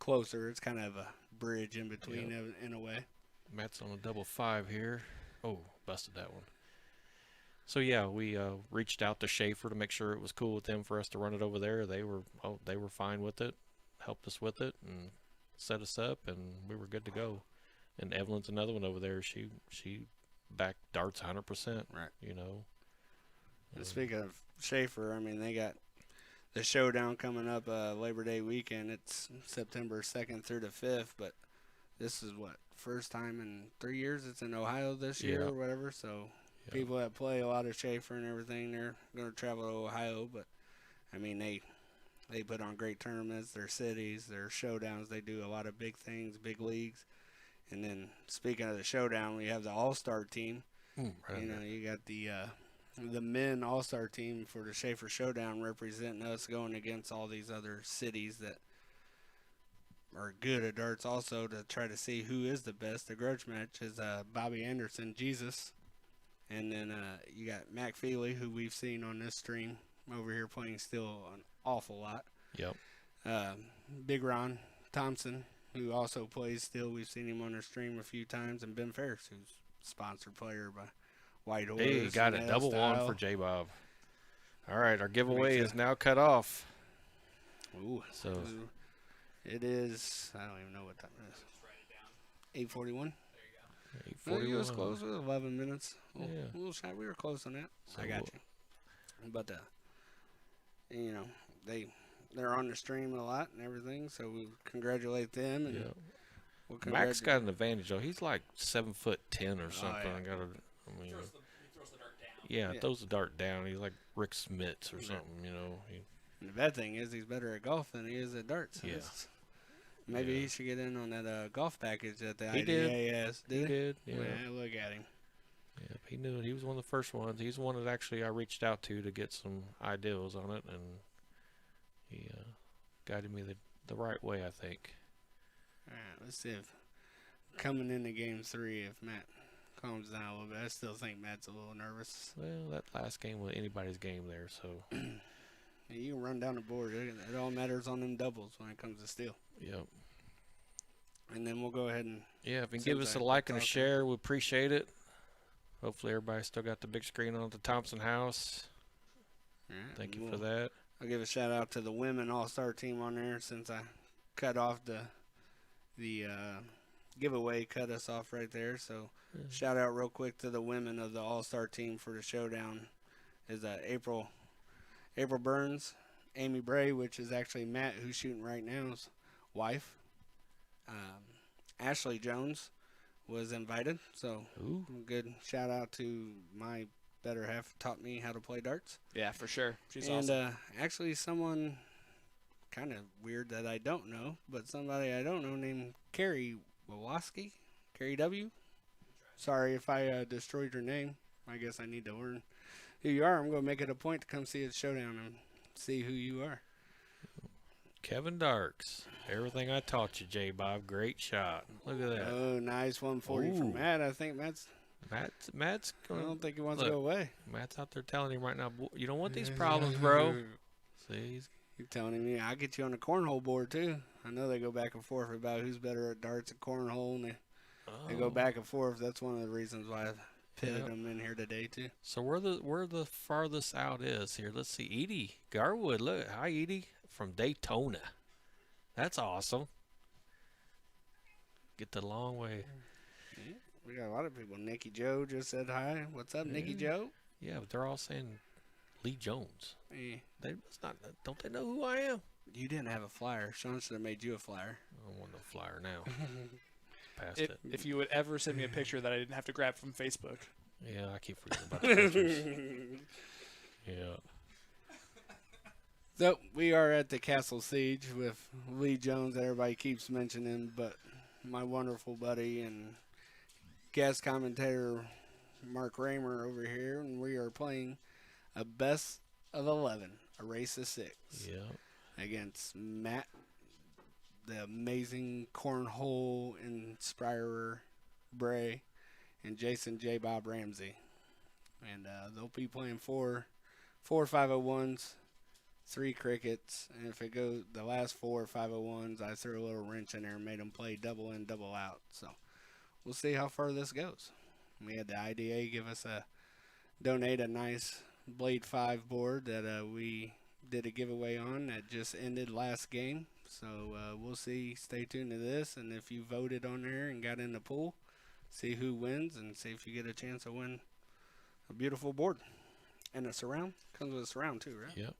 closer. It's kind of a bridge in between in a way. Matt's on a double 5 here. Oh, busted that one. So yeah, we reached out to Schaefer to make sure it was cool with them for us to run it over there. They were fine with it, helped us with it, and set us up, and we were good to go. And Evelyn's another one over there. She backed darts 100%. Right. You know. And speaking of Schaefer, I mean, they got the showdown coming up Labor Day weekend. It's September 2nd through the 5th, but this is first time in 3 years it's in Ohio this year Yeah. or whatever. So Yeah. people that play a lot of Schaefer and everything, they're going to travel to Ohio. But I mean, they put on great tournaments, their cities, their showdowns. They do a lot of big things, big leagues. And then speaking of the showdown, we have the All-Star team. Right You know, there. you got the men All-Star team for the Schaefer Showdown representing us going against all these other cities that are good at darts also to try to see who is the best. The grudge match is Bobby Anderson, Jesus. And then you got Mac Feely, who we've seen on this stream over here playing still an awful lot. Yep. Big Ron Thompson, who also plays still. We've seen him on our stream a few times. And Ben Ferris, who's a sponsored player by White Horse. Hey, got and it. Double Style. one for J Bob. All right, our giveaway Makes is now cut off. Ooh. So It is, I don't even know what time it is. 8:41. 8:41. You was close with 11 minutes. Yeah. A little shy. We were close on that. So I got you. But, you know, they're on the stream a lot and everything, so we congratulate them. And Yeah. we'll Max got an advantage though. He's like 7'10" or something. yeah. He throws the dart down. Yeah, Yeah. throws the dart down. He's like Rick Smits or Yeah. something, you know. And the bad thing is he's better at golf than he is at darts. Yeah. Maybe Yeah. he should get in on that golf package that the He did. IDA has. He did. Yeah. Yeah, look at him. Yeah, he knew it. He was one of the first ones. He's the one that actually I reached out to get some ideals on it, and he guided me the right way, I think. All right, let's see if coming into game 3, if Matt calms down a little bit. I still think Matt's a little nervous. Well, that last game was anybody's game there, so. Yeah, you can run down the board. It all matters on them doubles when it comes to steel. Yep. And then we'll go ahead and Yeah, if you can Seems give us a like like and a talking. share, we appreciate it. Hopefully everybody still got the big screen on at the Thompson house. all right, Thank you we'll- for that. I'll give a shout out to the women All-Star team on there since I cut off the giveaway, cut us off right there. So Yeah. shout out real quick to the women of the All-Star team for the showdown. Is April April Burns, Amy Bray, which is actually Matt, who's shooting right now's wife. Ashley Jones was invited, so Ooh. good shout out to my better half, taught me how to play darts. Yeah, for sure. She's And awesome. actually someone kind of weird that I don't know, but somebody I don't know named Carrie Wawoski, Carrie W. Sorry if I destroyed your name. I guess I need to learn who you are. I'm going to make it a point to come see a showdown and see who you are. Kevin Darks. Everything I taught you, J Bob. Great shot. Look at that. Oh, nice 140 Ooh. from Matt. I think Matt's. Matt's I going. don't think he wants to Look. go away. Matt's out there telling him right now, you don't want these problems, bro. See, he's, You're telling him, yeah, I'll get you on the cornhole board too. I know they go back and forth about who's better at darts and cornhole, and they go oh. back and forth. That's one of the reasons why I've pitted Yeah. them in here today too. So where the farthest out is here? Let's see. Edie Garwood. Look, hi Edie from Daytona. That's awesome. Get the long way. We got a lot of people. Nikki Joe just said hi. What's up, Nikki Yeah. Joe? Yeah, but they're all saying Lee Jones. Eh, They must not. Don't they know who I am? you didn't have a flyer. Sean should have made you a flyer. I don't want no flyer now. Past If, it. if you would ever send me a picture that I didn't have to grab from Facebook. Yeah, I keep forgetting about the pictures. Yeah. So we are at the Castle Siege with Lee Jones that everybody keeps mentioning, but my wonderful buddy and guest commentator Mark Raymer over here, and we are playing a best of 11, a race of 6 Yeah. against Matt, the amazing cornhole inspirer Bray, and Jason J. Bob Ramsey. And they'll be playing four 501s, 3 crickets, and if it goes the last 4 501s, I threw a little wrench in there and made them play double in, double out. So we'll see how far this goes. We had the IDA give us donate a nice Blade 5 board that we did a giveaway on that just ended last game. So we'll see. Stay tuned to this, and if you voted on there and got in the pool, see who wins and see if you get a chance to win a beautiful board. And a surround. Comes with a surround too, right? Yep.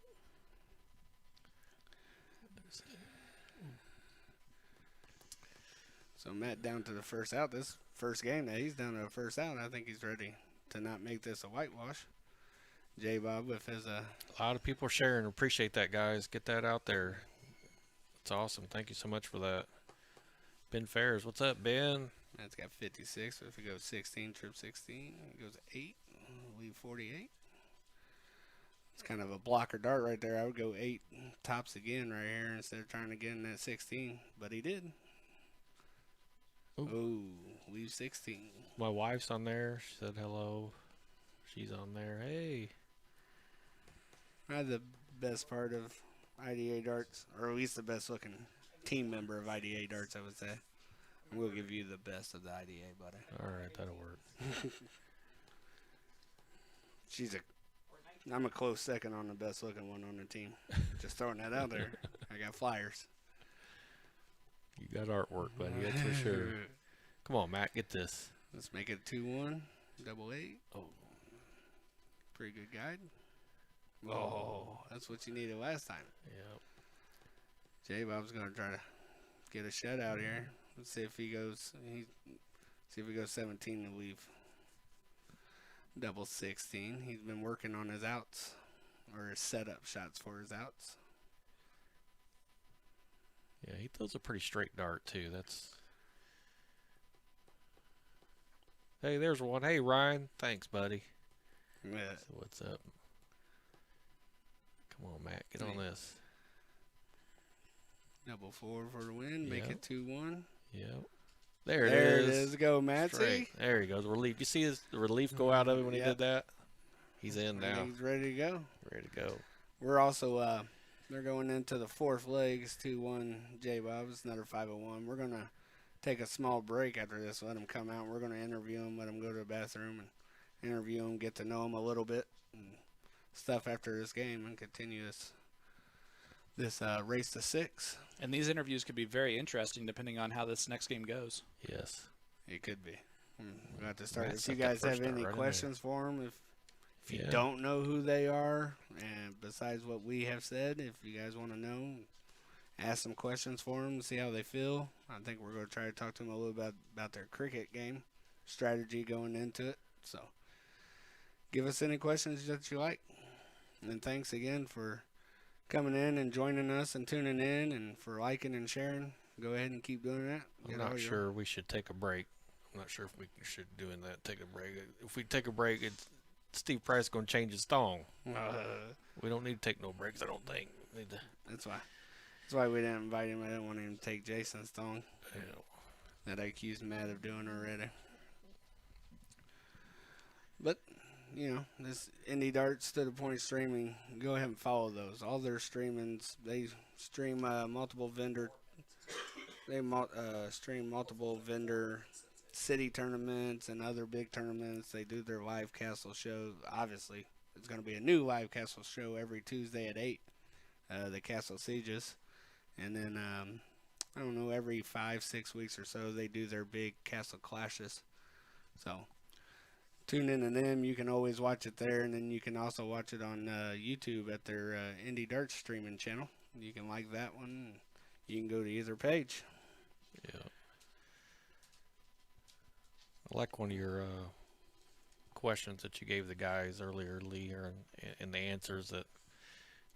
So Matt down to the first out. This first game that he's down to the first out, I think he's ready to not make this a whitewash. J Bob with his A lot of people are sharing. Appreciate that, guys. Get that out there. It's awesome. Thank you so much for that. Ben Ferris, what's up, Ben? Matt's got 56. So if he goes 16, trip 16, he goes 8, leave 48. It's kind of a blocker dart right there. I would go 8 tops again right here instead of trying to get in that 16, but he did. Ooh. Oh, leave 16. My wife's on there. She said hello. She's on there. Hey. The best part of IDA darts, or at least the best looking team member of IDA darts, I would say. We'll give you the best of the IDA, buddy. All right, that'll work. I'm a close second on the best looking one on the team. Just throwing that out there. I got flyers. You got artwork, buddy. That's for sure. Come on, Matt. Get this. Let's make it 2-1, double 8. Oh. Pretty good guide. Oh, that's what you needed last time. Yep. J Bob's gonna try to get a shutout here. Let's see if he goes. See if he goes 17 to leave. Double 16. He's been working on his outs, or his setup shots for his outs. Yeah, he throws a pretty straight dart too. That's. Hey, there's one. Hey, Ryan. Thanks, buddy. Yeah. So what's up? Come on, Matt. Get on this. Double 4 for the win. Make Yep. it 2-1. Yep. There it There is. it is. Go, Matt. Straight. There he goes. Relief. You see the relief go out of him when he Yep. did that? He's in now. He's ready to go. Ready to go. We're also they're going into the fourth legs. 2-1 J Bob. It's another 501. We're gonna take a small break after this. Let them come out. We're gonna interview them. Let them go to the bathroom and interview them. Get to know them a little bit and stuff after this game, and continue this race to 6. And these interviews could be very interesting depending on how this next game goes. Yes. It could be. We'll have to start. Matt If you set that guys have first dart any right in questions for him, If you Yeah. don't know who they are, and besides what we have said, if you guys want to know, ask some questions for them, see how they feel. I think we're going to try to talk to them a little bit about their cricket game strategy going into it. So give us any questions that you like. And thanks again for coming in and joining us and tuning in and for liking and sharing. Go ahead and keep doing that. I'm Get not all your- sure we should take a break. I'm not sure if we should doing that. Take a break. If we take a break, Steve Price going to change his thong. We don't need to take no breaks. I don't think. Need to, That's why. That's why we didn't invite him. I didn't want him to take Jason's thong you know, that I accused Matt of doing already. But, you know, this Indie Darts to the Point streaming, go ahead and follow those. All their streamings, they stream multiple vendor. They stream multiple vendor city tournaments and other big tournaments. They do their live castle show. Obviously, it's going to be a new live castle show every Tuesday at 8. The Castle Sieges. And then, I don't know, every 5-6 weeks or so, they do their big castle clashes. So, tune in to them. You can always watch it there. And then you can also watch it on YouTube at their Indie Darts streaming channel. You can like that one. You can go to either page. yeah. I like one of your questions that you gave the guys earlier, Lee, and the answers that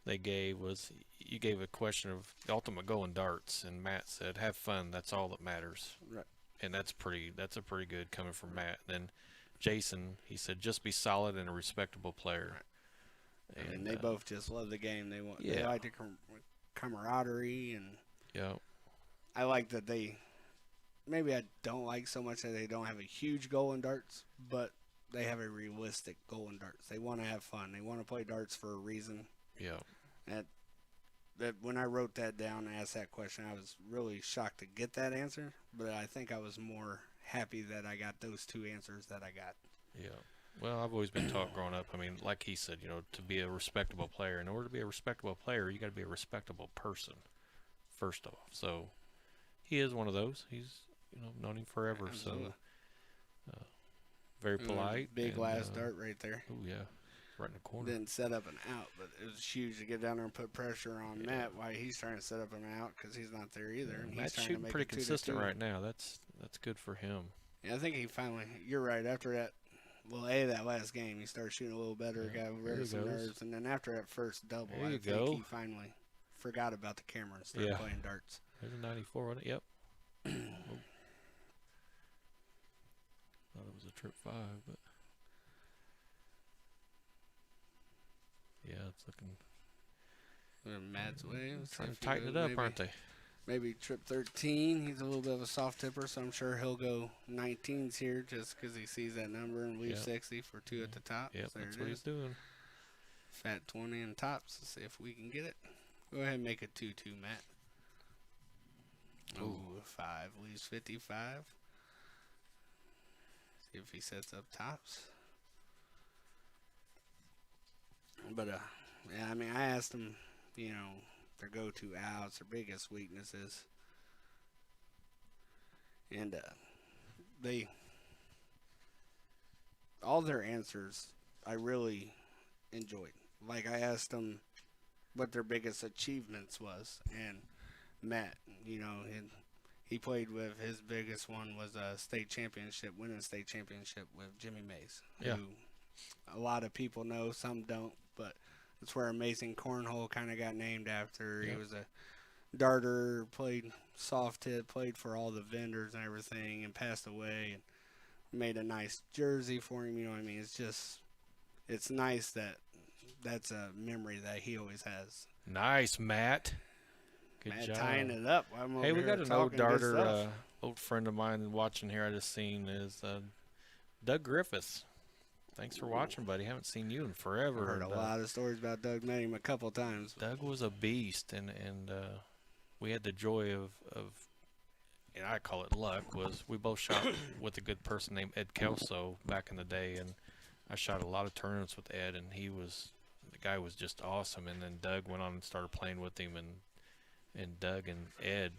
they gave was you gave a question of the ultimate goal in darts, and Matt said, "Have fun. That's all that matters." Right. And that's a pretty good coming from Matt. Then Jason, he said, "Just be solid and a respectable player." Right. And they both just love the game. They Yeah. like the camaraderie, and Yeah. I like that they. Maybe I don't like so much that they don't have a huge goal in darts, but they have a realistic goal in darts. They want to have fun. They want to play darts for a reason. Yeah. That when I wrote that down and asked that question, I was really shocked to get that answer. But I think I was more happy that I got those two answers that I got. Yeah. Well, I've always been taught growing up. I mean, like he said, you know, to be a respectable player. In order to be a respectable player, you got to be a respectable person, first off. So he is one of those. He's, you know, known him forever. Absolutely. So very polite. Big and, last dart right there. Oh yeah, right in the corner. Didn't set up an out, but it was huge to get down there and put pressure on Matt while he's trying to set up an out because he's not there either. And he's Matt's trying to shooting make pretty it 2-2. consistent right now. That's good for him. Yeah, I think he finally. You're right. After that, that last game, he started shooting a little better. Yeah, Got rid there of he some goes. nerves, and then after that first double, There I you think go. he finally forgot about the camera and started Yeah. playing darts. There's a 94 on it. Yep. Oh. Thought it was a trip 5, but yeah, it's looking. Matt's way. Let's see Trying to if he tighten it goes up, aren't they? Maybe trip 13. He's a little bit of a soft tipper, so I'm sure he'll go 19s here just because he sees that number and leave Yep. 60 for 2 at the top. Yep, So there that's it what is. he's doing. Fat 20 and tops. Let's see if we can get it. Go ahead and make it 2-2, Matt. Oh, 5 leaves 55. See if he sets up tops. But yeah, I mean, I asked him, you know, their go-to outs, their biggest weaknesses, and all their answers I really enjoyed. Like, I asked them what their biggest achievements was, and Matt, you know, he played with, his biggest one was a winning state championship with Jimmy Mays, Yeah. who a lot of people know, some don't, but that's where Amazing Cornhole kind of got named after. Yeah. He was a darter, played soft tip, played for all the vendors and everything, and passed away, and made a nice jersey for him. You know what I mean? It's nice that that's a memory that he always has. Nice, Matt. Good Matt job. tying it up. I'm Hey, over we got here an old talking good darter, stuff. old friend of mine watching here. I just seen is Doug Griffiths. Thanks for watching, buddy. Haven't seen you in forever. I've heard a And, lot of stories about Doug. Met him a couple times. Doug was a beast, and we had the joy of and I call it luck, was we both shot with a good person named Ed Kelso back in the day, and I shot a lot of tournaments with Ed, and the guy was just awesome. And then Doug went on and started playing with him, and Doug and Ed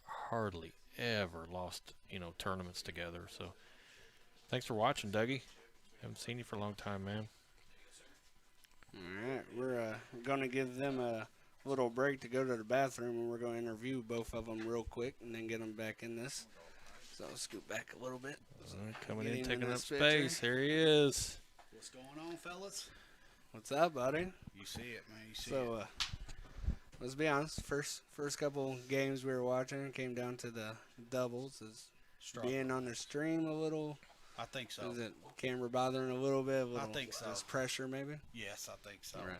hardly ever lost, tournaments together. So thanks for watching, Dougie. Haven't seen you for a long time, man. All right, we're gonna give them a little break to go to the bathroom, and we're gonna interview both of them real quick, and then get them back in this. So I'll scoot back a little bit. Coming Get in, him taking in up this picture. space. Here he is. What's going on, fellas? What's up, buddy? You see it, man. You see So, let's be honest. First couple games we were watching came down to the doubles. Is Struggle. being on the stream a little? I think so. Is it camera bothering a little bit? A little, think so. Just pressure, maybe. Yes, I think so. All right.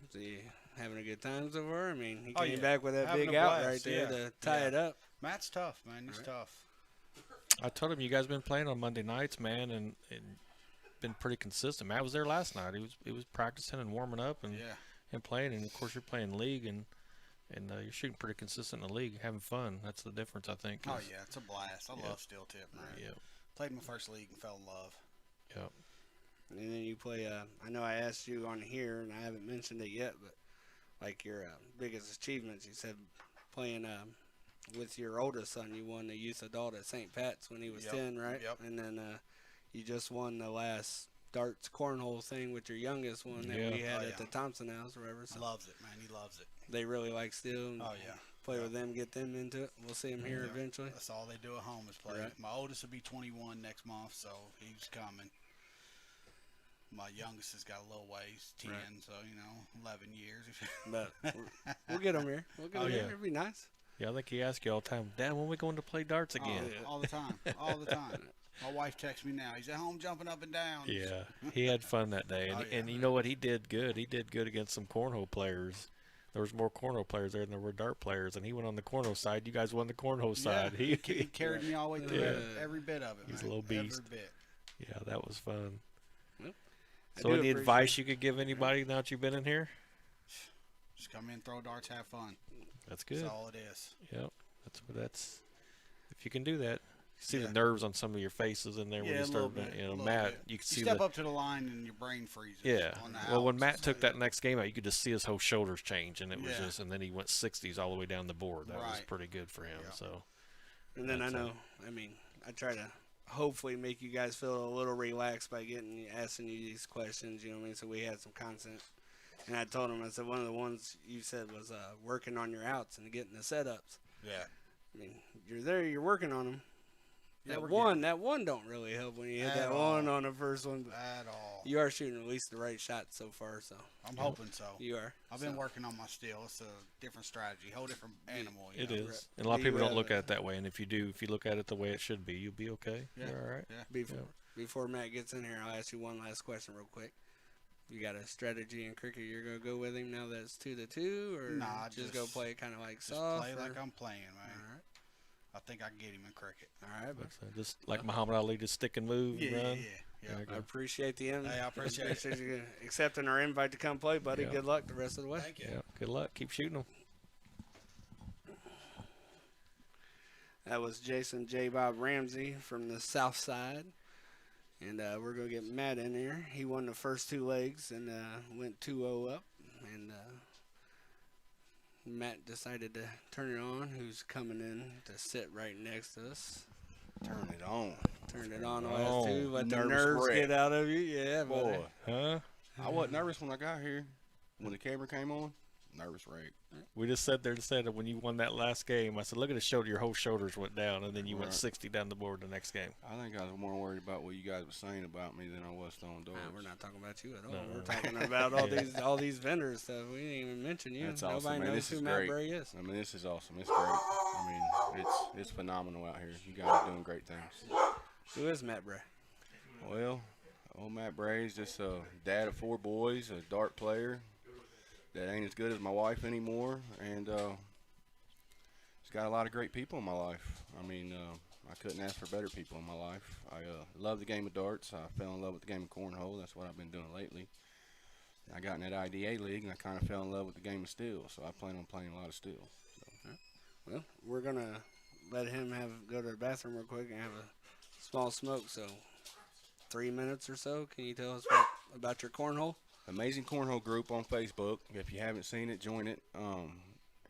Is he having a good time so far? I mean, he Oh, came yeah. back with that Having big a out blast, right there yeah. to tie Yeah. it up. Matt's tough, man. He's All right. tough. I told him you guys been playing on Monday nights, man, and been pretty consistent. Matt was there last night. He was practicing and warming up and Yeah. and playing. And of course you're playing league and you're shooting pretty consistent in the league, having fun. That's the difference, I think. Oh, is- yeah. It's a blast. I Yeah. love steel tip, man. Yeah. Played my first league and fell in love. Yep. And then you play. I know I asked you on here, and I haven't mentioned it yet, but like your biggest achievements, you said playing with your oldest son. You won the youth adult at St. Pat's when he was Yep, 10, right? yep. And then you just won the last darts cornhole thing with your youngest one that Yeah. we had Oh, at yeah. the Thompson house or whatever. So Loves it, man. He loves it. they really like steel. And Oh, yeah. Play Yeah. with them, get them into it. We'll see them here Yeah. eventually. That's all they do at home is play. Right. My oldest will be 21 next month, so he's coming. My youngest has got a little ways, 10, Right. so, 11 years. But we'll get them here. We'll get Oh, them yeah. here. It'll be nice. Yeah, I think he asks you all the time, Dad, when we going to play darts again? All the time. All the time. My wife texts me now. He's at home jumping up and down. Yeah, he had fun that day, and, Oh, yeah. and you know what? He did good. He did good against some cornhole players. There was more cornhole players there than there were dart players, and he went on the cornhole side. You guys won the cornhole side. He carried me all the way through Yeah. every bit of it. He's a man. little beast. Every bit. Yeah, that was fun. Yep. I So, do any appreciate- advice you could give anybody now that you've been in here? Just come in, throw darts, have fun. That's good. That's all it is. Yep, that's. If you can do that, you see Yeah. the nerves on some of your faces in there when Yeah, you a little start. bit, You know, a little Matt, bit. you can You see step the. up to the line and your brain freezes. Yeah. On the Well, when outs. Matt took that next game out, you could just see his whole shoulders change, and it was Yeah. just. And then he went 60s all the way down the board. That was Right. pretty good for him. Yeah. So. And then That's I know, I mean, I try to hopefully make you guys feel a little relaxed by asking you these questions, you know what I mean? So we had some content. And I told him, I said, one of the ones you said was working on your outs and getting the setups. Yeah. I mean, you're there, you're working on them. Yeah, That we're one don't really help when you hit At that all. one on the first one. But At all. you are shooting at least the right shot so far, so I'm hoping so. you are. I've been So, working on my steel. It's a different strategy, whole different animal. You It know? is, and a lot of Do you people don't have look a- at it that way. And if you look at it the way it should be, you'll be okay. Yeah. You're all right. Yeah. Before Matt gets in here, I'll ask you one last question real quick. You got a strategy in cricket you're going to go with him now that it's 2-2, or Nah, just go play kind of like Just soft? play like or- I'm playing, All man. right. I think I can get him in cricket. All right, but So just like Muhammad Ali, just stick and move and run. Yeah. There you I go. appreciate the Hey, I appreciate it. you accepting our invite to come play, buddy. Yeah. Good luck the rest of the way. Thank you. Yeah. Good luck. Keep shooting them. That was Jason J. Bob Ramsey from the South Side. And we're going to get Matt in here. He won the first two legs and went 2-0 up. And Matt decided to turn it on. Who's coming in to sit right next to us. Turn it on. Turn it on the Oh, last two. Let the nervous nerves wreck. get out of you. Yeah, buddy. Boy, Huh? I wasn't nervous when I got here. When the camera came on, nervous wreck. We just sat there and said that when you won that last game, I said, look at the shoulder, your whole shoulders went down, and then you went Right. 60 down the board the next game. I think I was more worried about what you guys were saying about me than I was throwing doors. Nah, we're not talking about you at all. No. We're talking about all Yeah. all these vendor stuff. We didn't even mention you. That's Nobody awesome, man. knows This who is Matt great. Bray is. I mean, this is awesome. It's great. I mean, it's phenomenal out here. You guys are doing great things. Who is Matt Bray? Well, old Matt Bray's just a dad of 4 boys, a dart player that ain't as good as my wife anymore, and he's got a lot of great people in my life. I mean, I couldn't ask for better people in my life. I love the game of darts. I fell in love with the game of cornhole. That's what I've been doing lately. I got in that IDA league, and I kind of fell in love with the game of steel, so I plan on playing a lot of steel. Well, we're gonna let him go to the bathroom real quick and have a small smoke. So, 3 minutes or so. Can you tell us about your cornhole? Amazing Cornhole group on Facebook. If you haven't seen it, join it.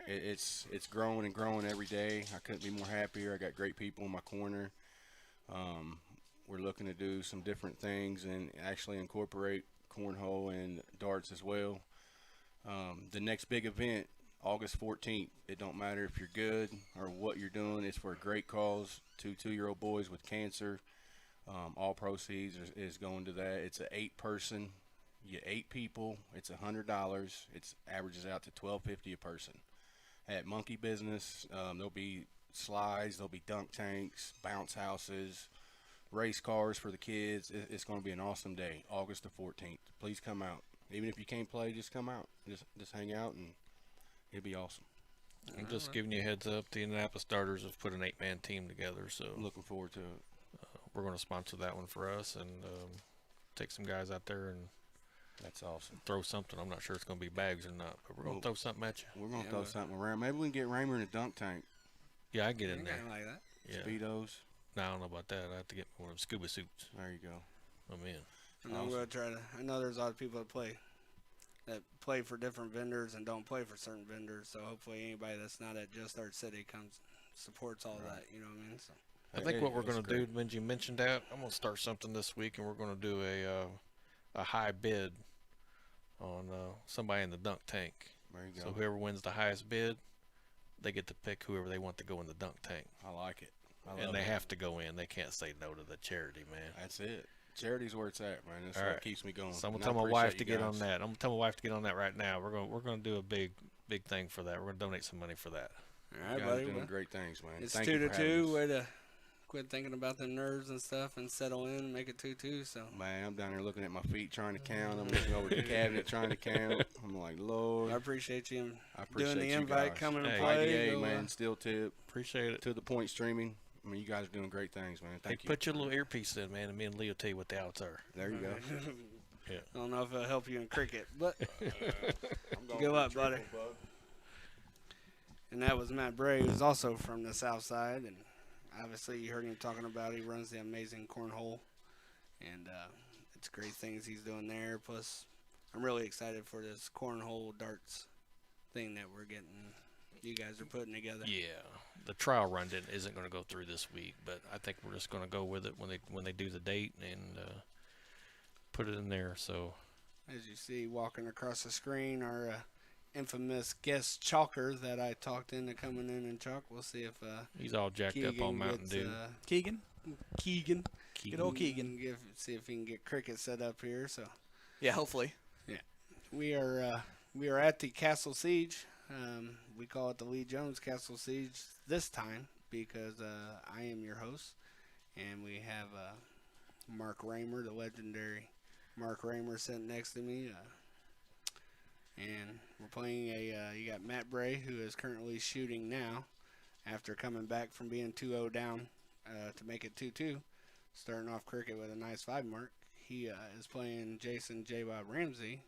It's growing and growing every day. I couldn't be more happier. I got great people in my corner. We're looking to do some different things and actually incorporate cornhole and darts as well. The next big event, August 14th. It don't matter if you're good or what you're doing. It's for a great cause. 2 2-year-old boys with cancer. All proceeds is going to that. It's an 8-person. You get 8 people. It's $100. It averages out to $12.50 a person. At Monkey Business, there'll be slides, there'll be dunk tanks, bounce houses, race cars for the kids. It's going to be an awesome day, August the 14th. Please come out. Even if you can't play, just come out. Just hang out, and it'll be awesome. I'm just giving you a heads up. The Indianapolis Darters have put an 8-man team together, so Looking forward to it. we're going to sponsor that one for us and take some guys out there and That's awesome. throw something. I'm not sure it's going to be bags or not, but we're going to throw something at you. We're going to Yeah, throw but- something around. Maybe we can get Raymer in a dunk tank. Yeah, I get in there. Kinda like that. Yeah. Speedos. No, I don't know about that. I have to get one of them scuba suits. There you go. I'm in. And I'm gonna try to. I know there's a lot of people that play for different vendors and don't play for certain vendors. So hopefully anybody that's not at Just Art City comes supports all that. You know what I mean? So I think what we're That's going to do, great. when you mentioned that, I'm going to start something this week, and we're going to do a high bid on somebody in the dunk tank. There you go. So whoever wins the highest bid, they get to pick whoever they want to go in the dunk tank, I like it. I and love they it. have to go in. They can't say no to the charity, man. That's it. Charity's where it's at, man. That's All what right. keeps me going. So I'm And gonna I tell my appreciate wife to you get on guys. that. I'm gonna tell my wife to get on that right now. We're gonna do a big thing for that. We're gonna donate some money for that. all You right, guys buddy. are doing Well, great things, man. it's Thank 2 you to for having 2. us. Way to quit thinking about the nerves and stuff and settle in and make it 2-2. So Man, I'm down here looking at my feet trying to count. I'm looking over the cabinet trying to count. I'm like, Lord, I appreciate you I appreciate doing the you invite, guys. coming and Hey. play. IDA, Go, man, Steel Tip, Appreciate it. To The Point Streaming. I mean, you guys are doing great things, man. Hey, Thank you. put your little earpiece in, man, and me and Leo tell you what the outs are. There you go. Yeah. I don't know if it'll help you in cricket, but I'm going Good for luck, the buddy. triple, bud. and that was Matt Bray, who's also from the South Side, and obviously you heard him talking about. He runs the amazing cornhole, and it's great things he's doing there. Plus, I'm really excited for this cornhole darts thing that we're getting. You guys are putting together. Yeah, the trial run isn't going to go through this week, but I think we're just going to go with it when they do the date and put it in there. So As you see, walking across the screen, our infamous guest chalker that I talked into coming in and chalk. We'll see if he's all jacked Keegan up on Mountain gets, Dew. Keegan. Keegan. Keegan. Good old Keegan. See if he can get cricket set up here. So Yeah, hopefully. we are at the Castle Siege. We call it the Lee Jones Castle Siege this time because I am your host, and we have Mark Raymer, the legendary Mark Raymer, sitting next to me. And we're playing you got Matt Bray, who is currently shooting now after coming back from being 2-0 down to make it 2-2, starting off cricket with a nice 5 mark. He is playing Jason J. Bob Ramsey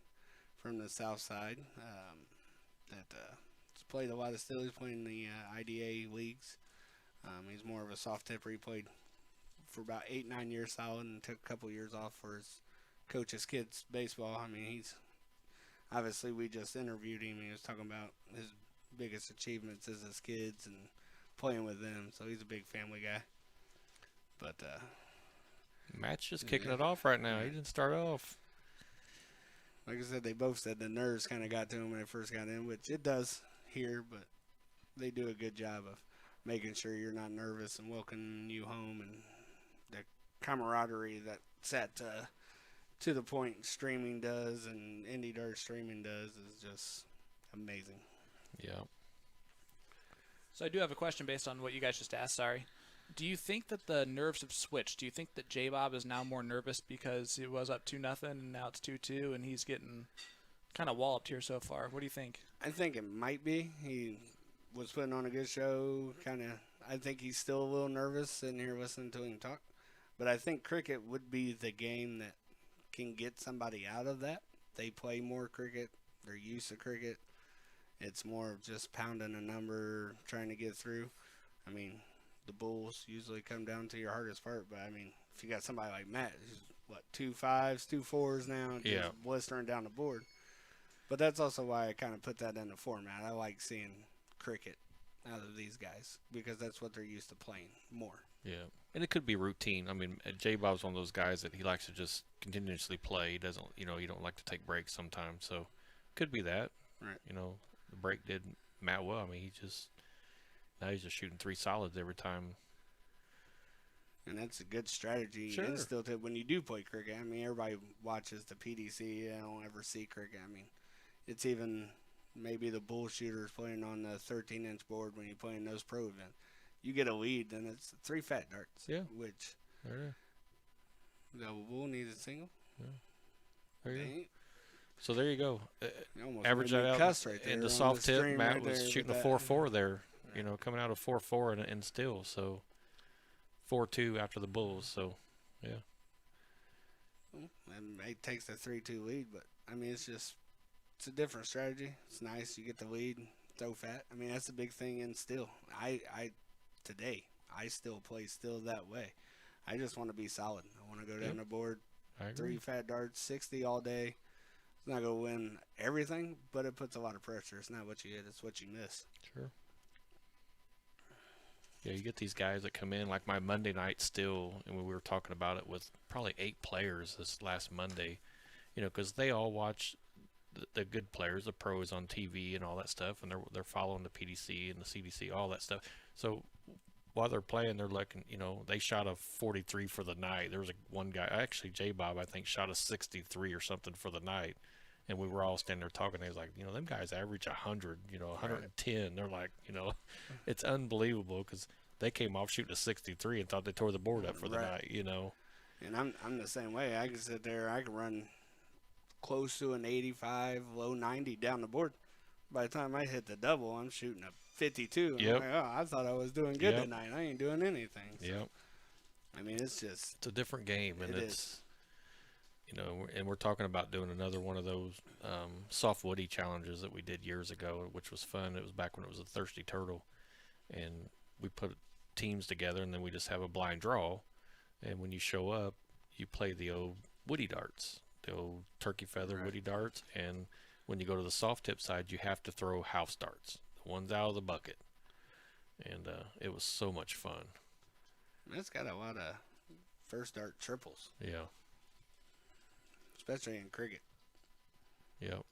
from the South Side that has played a lot of still. He's playing the IDA leagues. He's more of a soft tipper. He played for about 8-9 years solid and took a couple years off for his coach's kids baseball. I mean, he's obviously, we just interviewed him. He was talking about his biggest achievements as his kids and playing with them. So he's a big family guy. But Matt's just kicking it off right now. He didn't start off. like I said, they both said the nerves kind of got to him when they first got in, which it does here, but they do a good job of making sure you're not nervous and welcoming you home. And the camaraderie that To The Point streaming does and Indie Dart streaming does is just amazing. Yeah. So I do have a question based on what you guys just asked. Sorry. Do you think that the nerves have switched? Do you think that J-Bob is now more nervous because he was up 2-0 and now it's 2-2 and he's getting kind of walloped here so far? What do you think? I think it might be. He was putting on a good show. I think he's still a little nervous sitting here listening to him talk. But I think cricket would be the game that can get somebody out of that. They play more cricket. They're used to cricket. It's more of just pounding a number, trying to get through. I mean, the Bulls usually come down to your hardest part. But, I mean, if you got somebody like Matt, who's, 2 5s, 2 4s now, just Yeah. blistering down the board. But that's also why I kind of put that in the format. I like seeing cricket out of these guys because that's what they're used to playing more. Yeah, and it could be routine. I mean, J Bob's one of those guys that he likes to just continuously play. He doesn't, you don't like to take breaks sometimes. So, could be that. Right. The break did Matt well. I mean, now he's just shooting 3 solids every time. And that's a good strategy. Sure. And still, when you do play cricket, I mean, everybody watches the PDC. I don't ever see cricket. I mean, it's even maybe the bull shooters playing on the 13-inch board when you play in those pro events. You get a lead, then it's 3 fat darts. Yeah. Which There double bull needs a single. you go. Dang. So there you go. You almost Average made me that out cuss right there in the on soft tip. stream Matt right was there shooting a with 4-4 there. Coming out of 4-4 and still. So 4-2 after the Bulls. So yeah. And it takes the 3-2 lead, but I mean, it's a different strategy. It's nice. You get the lead, throw fat. I mean, that's the big thing in still. Today, I still play still that way. I just want to be solid. I want to go down the board, I agree. 3 fat darts, 60 all day. It's not going to win everything, but it puts a lot of pressure. It's not what you hit, it's what you miss. Sure. Yeah, you get these guys that come in like my Monday night still, and we were talking about it with probably 8 players this last Monday, because they all watch the good players, the pros on TV and all that stuff, and they're following the PDC and the CDC, all that stuff. So while they're playing, they're looking, they shot a 43 for the night. There was one guy, actually J Bob, I think, shot a 63 or something for the night. And we were all standing there talking. They was like, them guys average 100, 110. They're like, it's unbelievable because they came off shooting a 63 and thought they tore the board up for the night, And I'm the same way. I can sit there, I can run close to an 85, low 90 down the board. By the time I hit the double, I'm shooting a 52. Yep. I'm like, oh, I thought I was doing good Yep. tonight. I ain't doing anything. So, Yep. I mean, it's a different game, and it's and we're talking about doing another one of those soft woody challenges that we did years ago, which was fun. It was back when it was a Thirsty Turtle, and we put teams together, and then we just have a blind draw, and when you show up, you play the old woody darts, the old turkey feather woody darts, and when you go to the soft tip side, you have to throw house darts, the ones out of the bucket, and it was so much fun. It's got a lot of first dart triples. Yeah. Especially in cricket. Yep.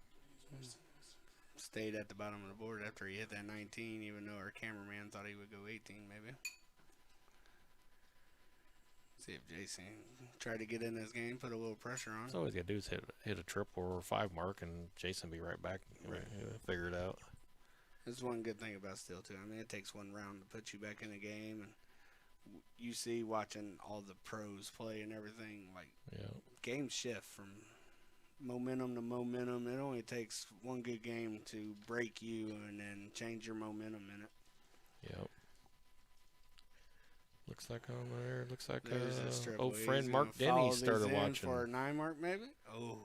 Stayed at the bottom of the board after he hit that 19, even though our cameraman thought he would go 18, maybe. See if Jason tried to get in this game, put a little pressure on. So all he's got to do is hit a triple or a 5 mark, and Jason be right back. Right. Figure it out. That's one good thing about Steel, too. I mean, it takes one round to put you back in the game, and you see watching all the pros play and everything, like, games shift from momentum to momentum. It only takes one good game to break you and then change your momentum in it. Yep. Looks like on there. Looks like There's this triple. old He's friend gonna Mark follow Denny these started in watching. for a 9 mark, maybe. Oh,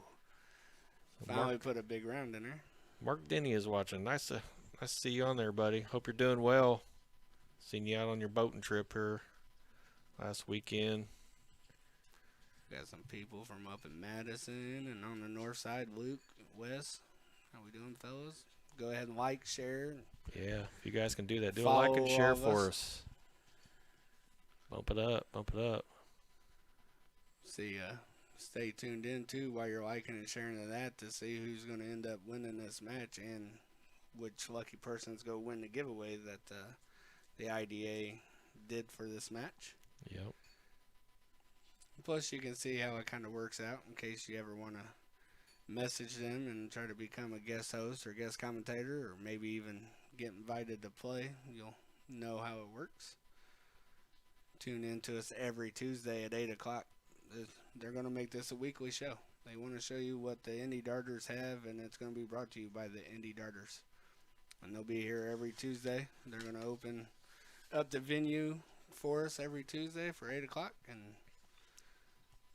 finally put a big round in there. Mark Denny is watching. Nice to see you on there, buddy. Hope you're doing well. Seen you out on your boating trip here last weekend. Got some people from up in Madison and on the north side, Luke, Wes. How we doing, fellas? Go ahead and like, share. Yeah, if you guys can do that, do a like and Follow share all of for us. us. Bump it up, bump it up. See, stay tuned in too while you're liking and sharing that to see who's going to end up winning this match and which lucky person's going to win the giveaway that the IDA did for this match. Yep. Plus, you can see how it kind of works out in case you ever want to message them and try to become a guest host or guest commentator or maybe even get invited to play. You'll know how it works. Tune in to us every Tuesday at 8 o'clock. They're going to make this a weekly show. They want to show you what the Indie Darters have, and it's going to be brought to you by the Indie Darters. And they'll be here every Tuesday. They're going to open up the venue for us every Tuesday for 8 o'clock, and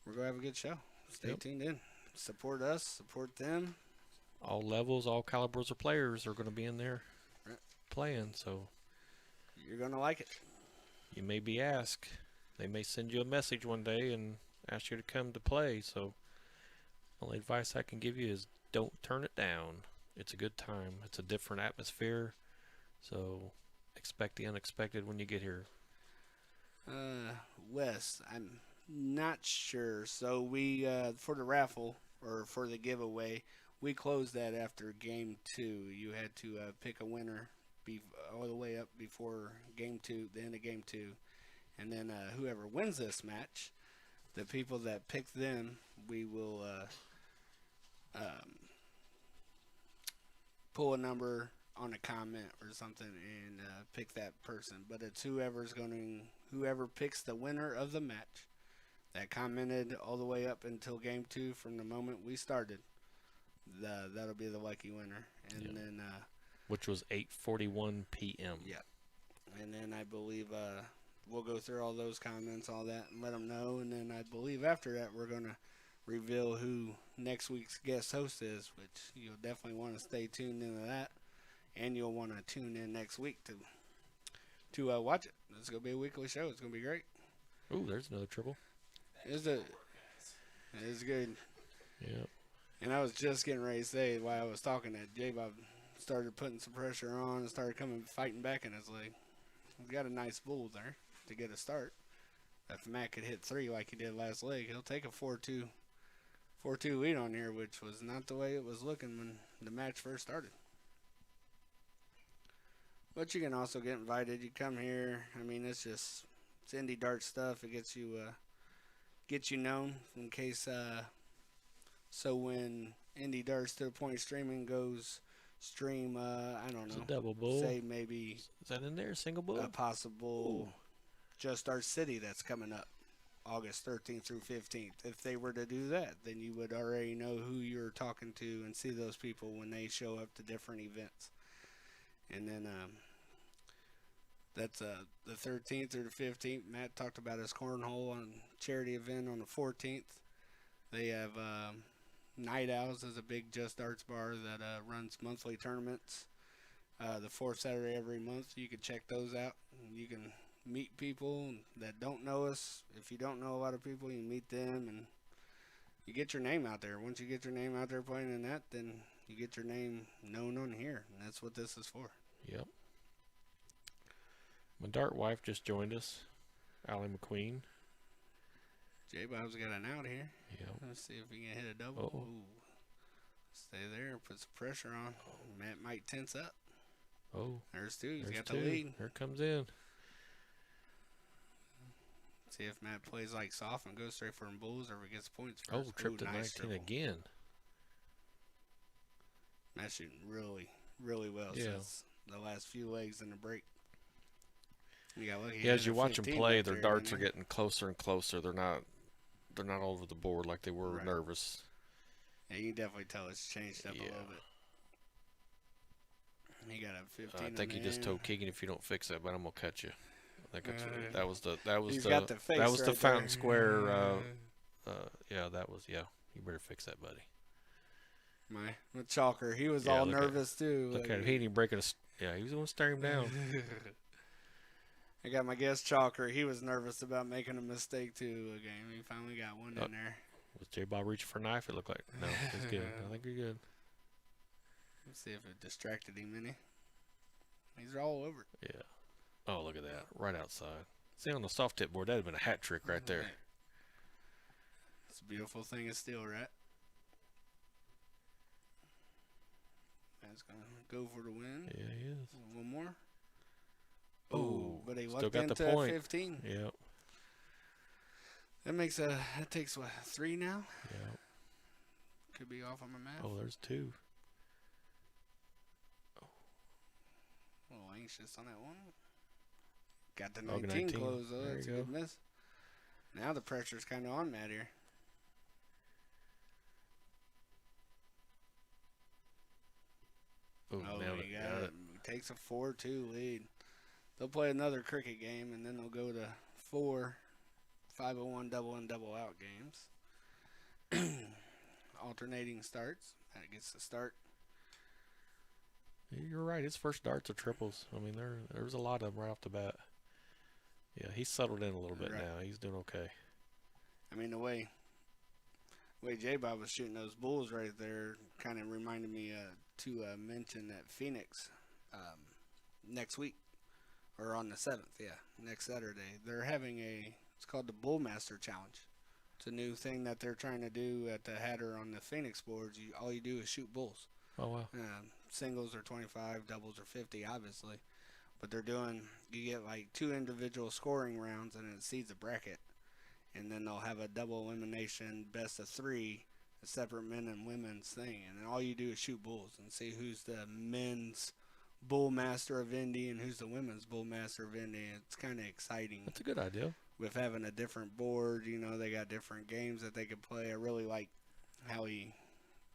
we're going to have a good show. Stay tuned in. Support us. Support them. All levels, all calibers of players are going to be in there playing, so You're going to like it. you may be asked. They may send you a message one day and ask you to come to play, so only advice I can give you is don't turn it down. It's a good time. It's a different atmosphere, so expect the unexpected when you get here? Wes, I'm not sure. So we for the raffle or for the giveaway, we closed that after game 2. You had to pick a winner all the way up before game 2, the end of game 2, and then whoever wins this match, the people that pick them, we will pull a number on a comment or something and pick that person. But it's whoever picks the winner of the match that commented all the way up until game 2 from the moment we started. That'll be the lucky winner. And Yep. then Which was 8:41 p.m. yeah. And then I believe we'll go through all those comments, all that, and let them know. And then I believe after that we're going to reveal who next week's guest host is, which you'll definitely want to stay tuned into that. And you'll want to tune in next week to watch it. It's going to be a weekly show. It's going to be great. Ooh, there's another triple. It's good. Yep. And I was just getting ready to say while I was talking that J-Bob started putting some pressure on and started fighting back in his leg. He's got a nice bull there to get a start. If Matt could hit 3 like he did last leg, he'll take a 4-2 lead on here, which was not the way it was looking when the match first started. But you can also get invited. You come here. I mean, it's indie dart stuff. It gets you known in case. So when Indie Darts to the Point Streaming goes stream, I don't It's know. a double bull. Say maybe Is that in there? Single bull? a possible Just Art City that's coming up August 13th through 15th. If they were to do that, then you would already know who you're talking to and see those people when they show up to different events. And then that's the 13th through the 15th. Matt talked about his cornhole on charity event on the 14th. They have Night Owls is a big Just Arts bar that runs monthly tournaments. The 4th Saturday every month. You can check those out. You can meet people that don't know us. If you don't know a lot of people, you meet them and you get your name out there. Once you get your name out there playing in that, then you get your name known on here. And that's what this is for. Yep. My dart wife just joined us, Allie McQueen. J-Bob's got an out here. Yep. Let's see if he can hit a double. Oh. Ooh. Stay there. Put some pressure on. Matt might tense up. Oh, There's 2. He's there's got 2. the lead. Here it comes in. See if Matt plays like soft and goes straight for them bulls or if he gets points first. Oh, tripped Ooh, at nice 19 triple. again. Matt's shooting really, really well Yeah. since the last few legs in the break. You got lucky. Yeah, as you watch them play, their darts are getting. getting closer and closer. They're not all over the board like they were Right. nervous. Yeah, you can definitely tell it's changed up a Yeah. little bit. He got a 15. I think on he just the told end. Keegan, if you don't fix that, but I'm gonna cut you. I think that's Uh, that was He's the got the face that was the right Fountain there. Square. Yeah, that was You better fix that, buddy. My Chalker, he was Yeah, all look at- nervous too. Look at him. He didn't break it. Yeah, he was gonna stare him down. I got my guest Chalker. He was nervous about making a mistake too. Again, he finally got one in there. Was J Bob reaching for a knife? It looked like no. He's good. I think you're good. Let's see if it distracted him any. He's all over. Yeah. Oh, look at that. Right outside. See, on the soft tip board, that'd have been a hat trick right there. It's a beautiful thing of steel, right? That's gonna go for the win. Yeah, he is. One more. Ooh, Ooh, but he still lucked got the into point. 15. Yep. That takes what, 3 now? Yep. Could be off on my math. Oh, there's 2. A little anxious on that one. Got the Oh, 19 19. close though. There That's a you good go. miss. Now the pressure's kind of on Matt here. Ooh, Oh, nailed he it. got it. He takes a 4-2 lead. They'll play another cricket game, and then they'll go to 4 501 double and double out games. Alternating starts. That gets the start. You're right. His first darts are triples. I mean, there's a lot of them right off the bat. Yeah, he's settled in a little bit Right. now. He's doing okay. I mean, the way J-Bob was shooting those bulls right there kind of reminded me to mention that Phoenix next week or on the 7th, next Saturday, they're having it's called the Bullmaster Challenge. It's a new thing that they're trying to do at the Hatter on the Phoenix boards. All you do is shoot bulls. Oh wow. Singles are 25, doubles are 50, obviously. But you get like 2 individual scoring rounds, and it seeds a bracket. And then they'll have a double elimination, best of 3, a separate men and women's thing. And then all you do is shoot bulls and see who's the men's Bull Master of Indy and who's the women's Bull Master of Indy. It's kind of exciting. That's a good idea. With having a different board, they got different games that they could play. I really like how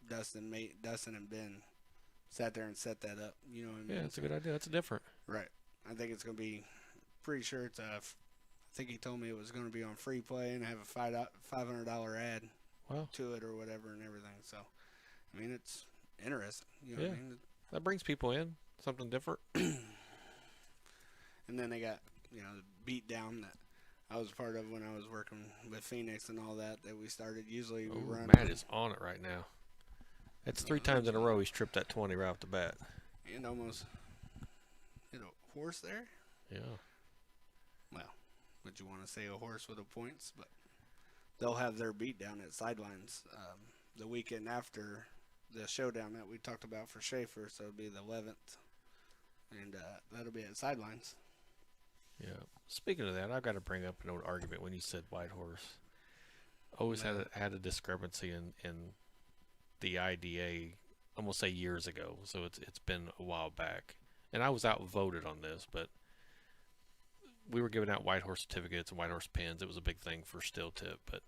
Dustin and Ben sat there and set that up. You know what I mean? Yeah, that's a good idea. That's different. Right. I think it's going to be, pretty sure it's I think he told me it was going to be on free play and have a $500 ad to it or whatever and everything. So, I mean, it's interesting. You know what I mean? That brings people in. Something different. And then they got, the beat down that I was part of when I was working with Phoenix and all that we started. Usually we run. Matt is on it right now. It's 3 times in a row he's tripped that 20 right off the bat. And almost hit a horse there. Yeah. Well, would you want to say a horse with the points? But they'll have their beat down at Sidelines the weekend after the showdown that we talked about for Schaefer. So it'll be the 11th. And that'll be at Sidelines. Yeah. Speaking of that, I've got to bring up an old argument when you said White Horse. Always had a discrepancy in the IDA, almost say years ago. So it's been a while back, and I was outvoted on this, but we were giving out White Horse certificates and White Horse pins. It was a big thing for Steel Tip, but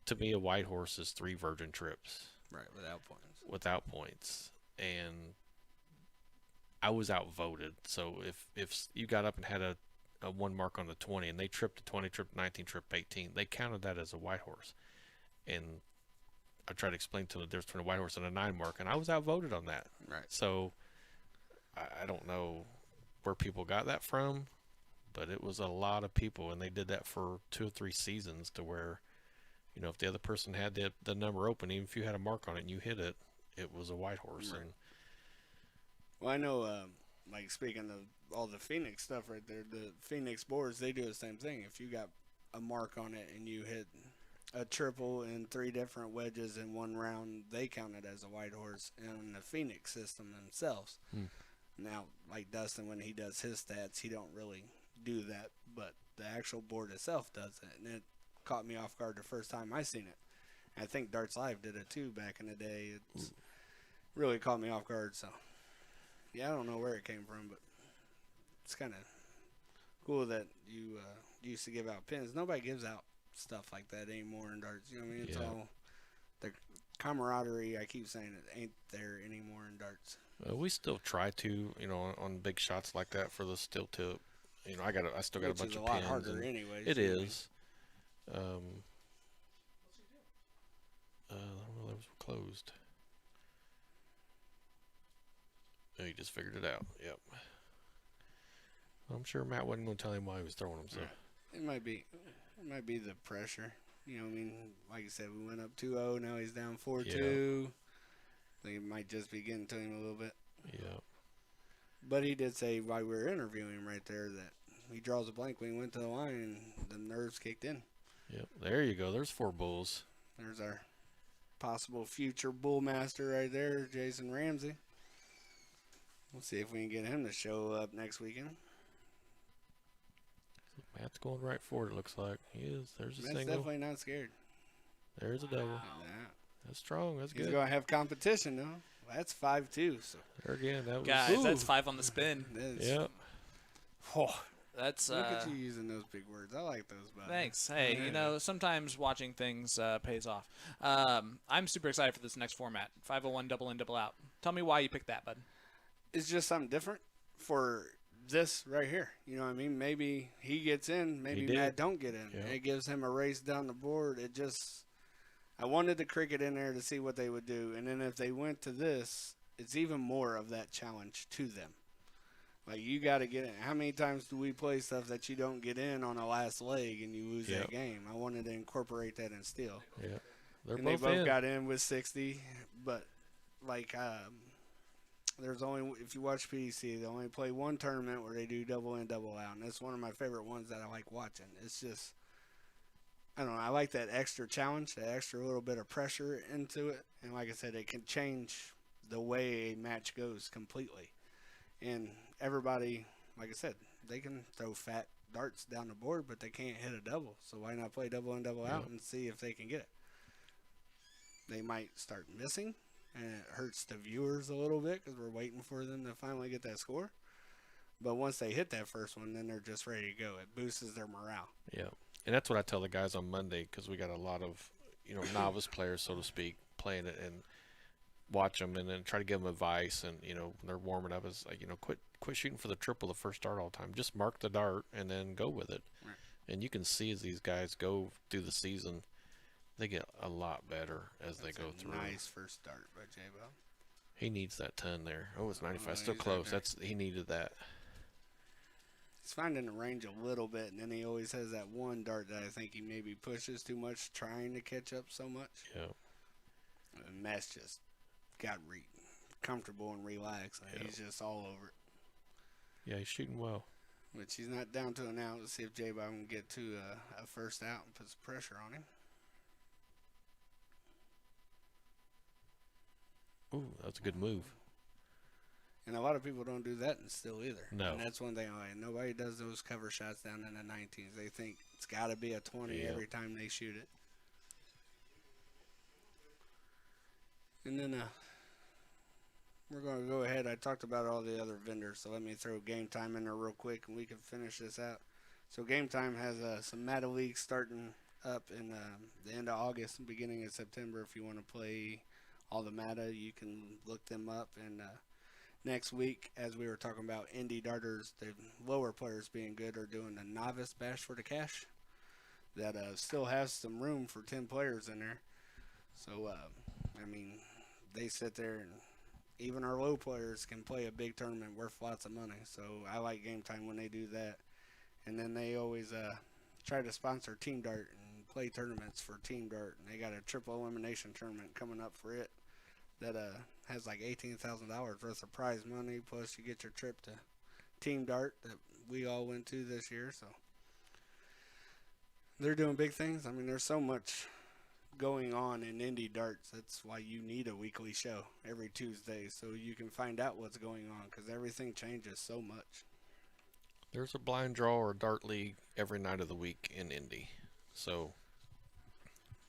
to me, a White Horse is 3 virgin trips. Right, without points. And I was outvoted. So if you got up and had a 1 mark on the 20 and they tripped the 20, tripped 19, tripped 18, they counted that as a White Horse. And I tried to explain to them the difference between a White Horse and a 9 mark, and I was outvoted on that. Right. So I don't know where people got that from, but it was a lot of people, and they did that for 2 or 3 seasons to where, if the other person had the number open, even if you had a mark on it and you hit it, it was a White Horse. Right. And well, I know, speaking of all the Phoenix stuff right there, the Phoenix boards, they do the same thing. If you got a mark on it and you hit a triple in 3 different wedges in 1 round, they count it as a White Horse in the Phoenix system themselves. Now, like Dustin, when he does his stats, he don't really do that, but the actual board itself does it, and it caught me off guard the first time I seen it. I think Darts Live did it too back in the day. It's really caught me off guard. So, yeah, I don't know where it came from, but it's kind of cool that you used to give out pins. Nobody gives out stuff like that anymore in darts. You know what I mean? It's all the camaraderie. I keep saying it ain't there anymore in darts. we still try to, on big shots like that for the Steel Tip. I still got a bunch of pins. Which is a lot harder anyways. It is. I don't know, that was closed. Oh, he just figured it out. Yep. I'm sure Matt wasn't going to tell him why he was throwing them. So it might be the pressure. Like you said, we went up 2-0. Now he's down 4-2. I think it might just be getting to him a little bit. Yeah. But he did say while we were interviewing him right there that he draws a blank when he went to the line and the nerves kicked in. Yep. There you go. There's 4 bulls. There's our possible future bull master right there, Jason Ramsey. We'll see if we can get him to show up next weekend. Matt's going right for it, looks like. He is. There's a Matt's single. definitely not scared. There's a double. Nah. That's strong. That's He's good. going to have competition, though. That's 5-2. So. There again, that was. Guys, that's 5 on the spin. Yep. Oh, That's look at you using those big words. I like those, buddy. Thanks. Hey, sometimes watching things pays off. I'm super excited for this next format. 501 double in, double out. Tell me why you picked that, bud. It's just something different for this right here. You know what I mean? Maybe he gets in, maybe Matt don't get in. Yeah. It gives him a race down the board. I wanted the cricket in there to see what they would do. And then if they went to this, it's even more of that challenge to them. Like, you got to get in. How many times do we play stuff that you don't get in on a last leg and you lose that game? I wanted to incorporate that in Steel. Yeah. They both got in with 60. But, like, there's only, if you watch PDC, they only play one tournament where they do double in, double out, and it's one of my favorite ones that I like watching. It's just, I don't know, I like that extra challenge, that extra little bit of pressure into it, and like I said, it can change the way a match goes completely. And everybody, like I said, they can throw fat darts down the board, but they can't hit a double, so why not play double in, double out and see if they can get it? They might start missing, and it hurts the viewers a little bit because we're waiting for them to finally get that score. But once they hit that first one, then they're just ready to go. It boosts their morale. Yeah, and that's what I tell the guys on Monday, because we got a lot of, novice players, so to speak, playing it, and watch them and then try to give them advice. And when they're warming up, it's like, quit shooting for the triple the first dart all the time. Just mark the dart and then go with it. Right. And you can see as these guys go through the season, they get a lot better as they go through. Nice first dart by J-Bob. He needs that 10 there. Oh, it's 95. Oh, Still he's close. right He needed that. He's finding the range a little bit, and then he always has that one dart that I think he maybe pushes too much, trying to catch up so much. Yeah. And Matt's just got comfortable and relaxed. Yeah. He's just all over it. Yeah, he's shooting well. Which he's not down to it now. Let's see if J-Bob can get to a first out and put some pressure on him. Ooh, that's a good move. And a lot of people don't do that and still either. No. And that's one thing. Nobody does those cover shots down in the 19s. They think it's got to be a 20 every time they shoot it. And then we're going to go ahead. I talked about all the other vendors, so let me throw Game Time in there real quick, and we can finish this out. So Game Time has some Meta Leagues starting up in the end of August and beginning of September. If you want to play all the Meta, you can look them up. And next week, as we were talking about indie darters, the lower players being good, are doing a novice bash for the cash that still has some room for 10 players in there. So, they sit there, and even our low players can play a big tournament worth lots of money. So I like Game Time when they do that. And then they always try to sponsor Team Dart and play tournaments for Team Dart. And they got a triple elimination tournament coming up for it that has like $18,000 worth of prize money, plus you get your trip to Team Dart that we all went to this year. So they're doing big things. There's so much going on in indie darts. That's why you need a weekly show every Tuesday, so you can find out what's going on, because everything changes so much. There's a blind draw or dart league every night of the week in Indy, so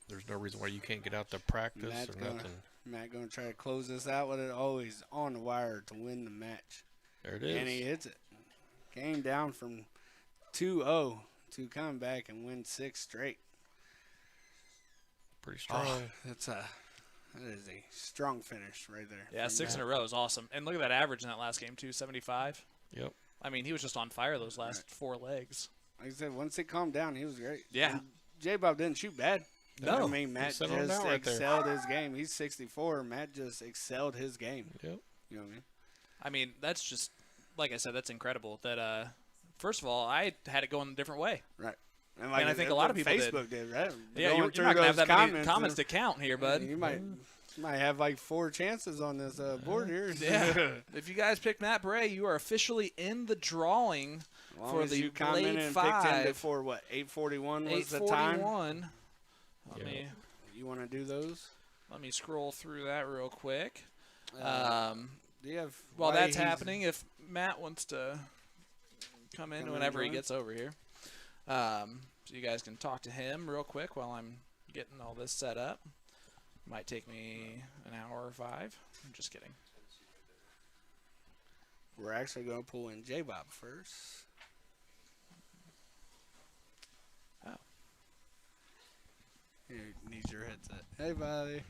there's no reason why you can't get out to practice or nothing. Matt going to try to close this out with it always on the wire to win the match. There it is. And he hits it. Came down from 2-0 to come back and win 6 straight. Pretty strong. Oh, that is a strong finish right there. Yeah, 6 in a row is awesome. And look at that average in that last game, too, 75. Yep. He was just on fire those last 4 legs. Like I said, once it calmed down, he was great. Yeah. J-Bob didn't shoot bad. No. Matt just excelled his game. He's 64. Matt just excelled his game. Yep. You know what I mean? That's just, like I said, that's incredible. That first of all, I had it going a different way. Right. And I think a lot of people Facebook did, right? Yeah, you're not going to have that many comments to count here, bud. You might have like 4 chances on this board here. Yeah. If you guys pick Matt Bray, you are officially in the drawing for the you commented late and 5. picked him before what? 8:41 was the time. 8:41. You want to do those? Let me scroll through that real quick. Do you have? While that's happening, if Matt wants to come in whenever he gets over here, so you guys can talk to him real quick while I'm getting all this set up. Might take me an hour or 5. I'm just kidding. We're actually going to pull in J-Bob first. Oh. Here, needs your headset. Hey, buddy.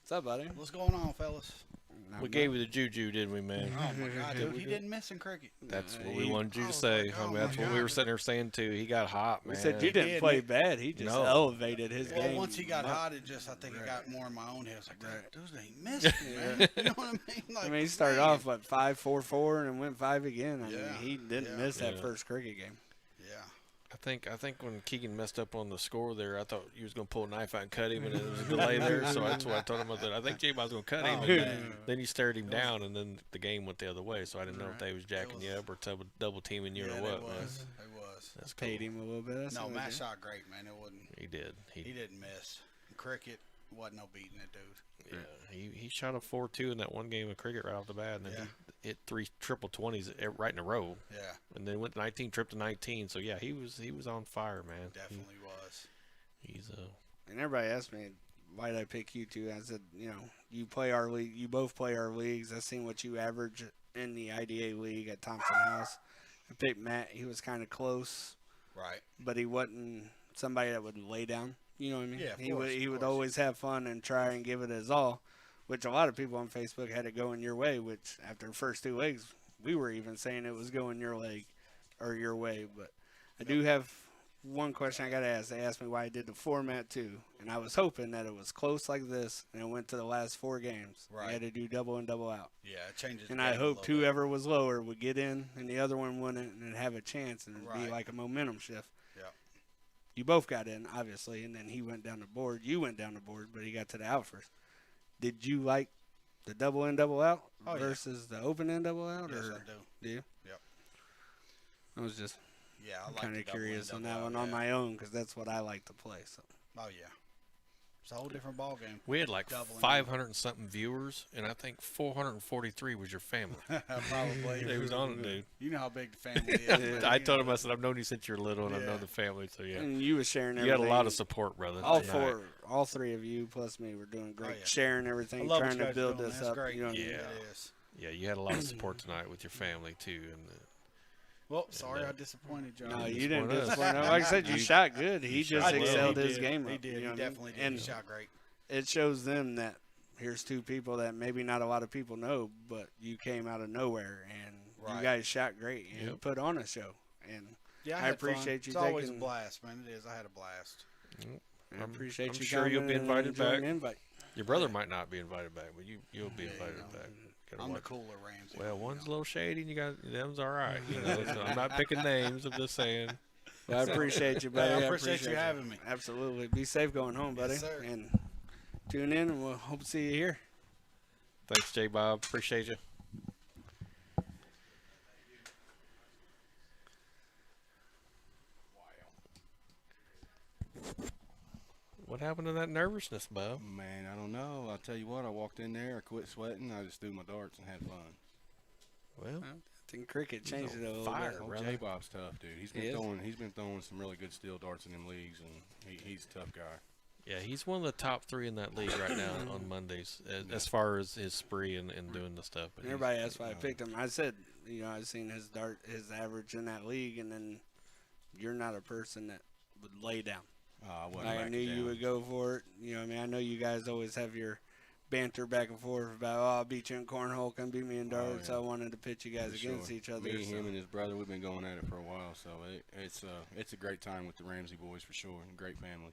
What's up, buddy? What's going on, fellas? We gave you the juju, didn't we, man? Oh my God, dude, he didn't miss in cricket. That's what we wanted you to say. That's what we were sitting there saying too. He got hot, man. We said you didn't play bad. He just elevated his Well, game. once he got hot, I think it got more in my own head. I was like, dude ain't missing, man. You know what I mean? He started off 5-4-4 and went 5 again. Yeah. He didn't miss that first cricket game. Yeah. I think when Keegan messed up on the score there, I thought you was gonna pull a knife out and cut him, and it was a delay there. So that's why I told him that I think J-Bob's gonna cut him. Oh, And man. then you stared him down, and then the game went the other way. So I didn't know if they was jacking was- you up or double teaming you Yeah, or it what. was. Man. It was. That's cool. Paid him a little bit. That's No, what Matt I did. shot great, man. It wasn't. He did. He didn't miss. Cricket wasn't no beating it, dude. Yeah, he shot a 4-2 in that one game of cricket right off the bat, and then Yeah. he hit 3 triple 20s right in a row, Yeah, and then went 19 trip to 19. So yeah, he was on fire, man. definitely was. He's And everybody asked me, why did I pick you two? I said, you know, you play our league. You both play our leagues. I've seen what you average in the IDA league at Thompson House. I picked Matt. He was kind of close, Right. but he wasn't somebody that would lay down. You know what I mean? Yeah, of he course, would. He of would course. always have fun and try and give it his all, which a lot of people on Facebook had it going your way. Which after the first 2 legs, we were even saying it was going your leg or your way. But I do have one question I got to ask. They asked me why I did the format too, and I was hoping that it was close like this, and it went to the last 4 games. I Right. had to do double and double out, Yeah, it changes. and the I game a hoped little bit. whoever was lower would get in, and the other one wouldn't, and it'd have a chance, and it'd be Right. like a momentum shift. Yep. You both got in, obviously, and then he went down the board. You went down the board, but he got to the out first. Did you like the double in, double out Oh, yeah. versus the open in, double out? Yes, or I do. do you? Yep. I was just Yeah, I like kind the of double curious in, on double that out, one on yeah. my own because that's what I like to play. So Oh yeah, it's a whole different ball game. we had like Double and 500 and something viewers, and I think 443 was your family. Probably. They was on it, dude. You know how big the family is. man. I You told know him, I said, I've known you since you're little, and I've Yeah. known the family, so yeah. and you was sharing You everything. had a lot of support, brother. All tonight. 4, all 3 of you plus me were doing great, yeah. sharing I everything, love what trying you to guys build are doing. this That's up. great. You know what I mean? Yeah. It is. Yeah, you had a lot of support tonight with your family too, and Well, sorry I disappointed you. No, Just you didn't one of us. disappoint. Like I said, you You- shot good. He just shot well. excelled He his did. game. He up, did. you know He what I mean? definitely did. And He shot great. it shows them that here's 2 people that maybe not a lot of people know, but you came out of nowhere and you Right. guys shot great and Yep. put on a show. And Yeah, I had fun. appreciate you It's always a taking- blast, man. It is. I had a blast. I appreciate I'm you sure you'll be coming and invited enjoying back. the invite. your brother might not be invited back, but you'll be Yeah, invited you know, back. Gotta I'm the watch. cooler Ramsey. Well, you one's a know. little shady, and you got them's all right. You know, so I'm not picking names. I'm just saying. Well, I appreciate you, buddy. Yeah, I I appreciate you having me. Absolutely. Be safe going home, buddy. Yes, sir. And tune in, and we'll hope to see you here. Thanks, J. Bob. Appreciate you. What happened to that nervousness, Bob? Man, I don't know. I'll tell you what. I walked in there, I quit sweating, I just threw my darts and had fun. Well, I think cricket changed on it a little fire, bit. Oh, brother. J Bob's tough, dude. He's He been is? throwing some really good steel darts in them leagues, and he's a tough guy. yeah, he's one of the top 3 in that league right now on Mondays, as far as his spree and doing the stuff. But And everybody asked why I picked him. I said, you know, I've seen his average in that league, and then you're not a person that would lay down. I wasn't I backing knew you down. would go for it. You know what I mean? I know you guys always have your banter back and forth about, oh, I'll beat you in cornhole, come beat me in darts. yeah. I wanted to pitch you guys For against sure. each other. Me, so- him, and his brother, we've been going at it for a while, so it's a great time with the Ramsey boys for sure. And a great family.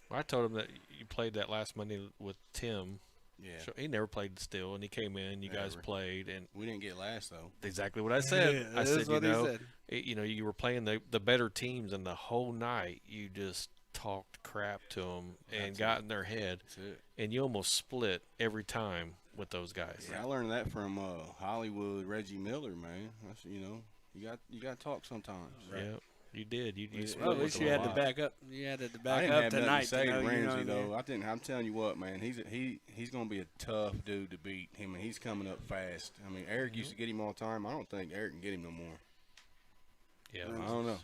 Well, I told him that you played that last Monday with Tim. Yeah. So he never played still, and he came in. You guys Never. played, and We didn't get last though. exactly what I said. Yeah, I that said, is you what he know, said. you know, you were playing the better teams, and the whole night you just talked crap to them and That's got it. in their head, That's it. and you almost split every time with those guys. Yeah, I learned that from Hollywood Reggie Miller, man. That's, you got to talk sometimes. Yeah, you did. You Well, split Well, at with least them you a had to lot. back up. You had to I back didn't up have nothing tonight. to say to you know Ramsey what I mean? though. I didn't. I'm telling you what, man. He's gonna be a tough dude to beat. Him, and he's coming up fast. I mean, Eric used to get him all the time. I don't think Eric can get him no more. Yeah, I don't know.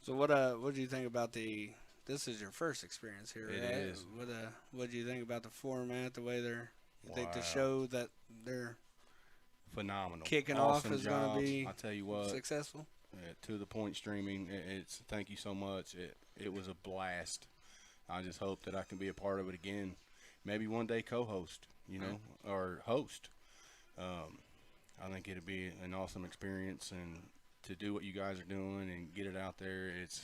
So what do you think about the? This is your first experience here, It right? is. What do you think about the format? The way they're, you think the Wow. show that they're Phenomenal. Kicking off Awesome is gonna jobs. be I tell you what. successful? To the point streaming. It's thank you so much. It was a blast. I just hope that I can be a part of it again. Maybe one day co-host, or host. I think it'd be an awesome experience, and to do what you guys are doing and get it out there, it's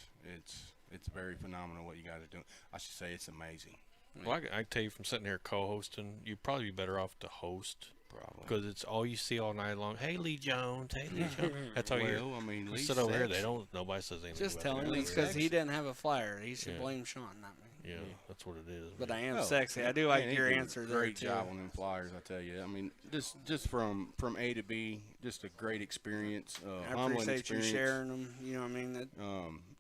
very phenomenal what you guys are doing. I should say it's amazing. Well, I can tell you from sitting here co-hosting, you'd probably be better off to host Probably. Because it's all you see all night long. Hey, Lee Jones. Hey, Lee Jones. That's all you hear. Well, I mean, You Lee sit over here, Six. nobody says anything. Just about tell him that. it's because he didn't have a flyer. He should Yeah. blame Sean, not me. Yeah, that's what it is. But I am Oh, sexy. I do like Man, he your did a answer there Great too. job on them flyers, I tell you. I mean, just from A to B, just a great experience. I Humbling appreciate you experience. sharing them. You know what I mean? That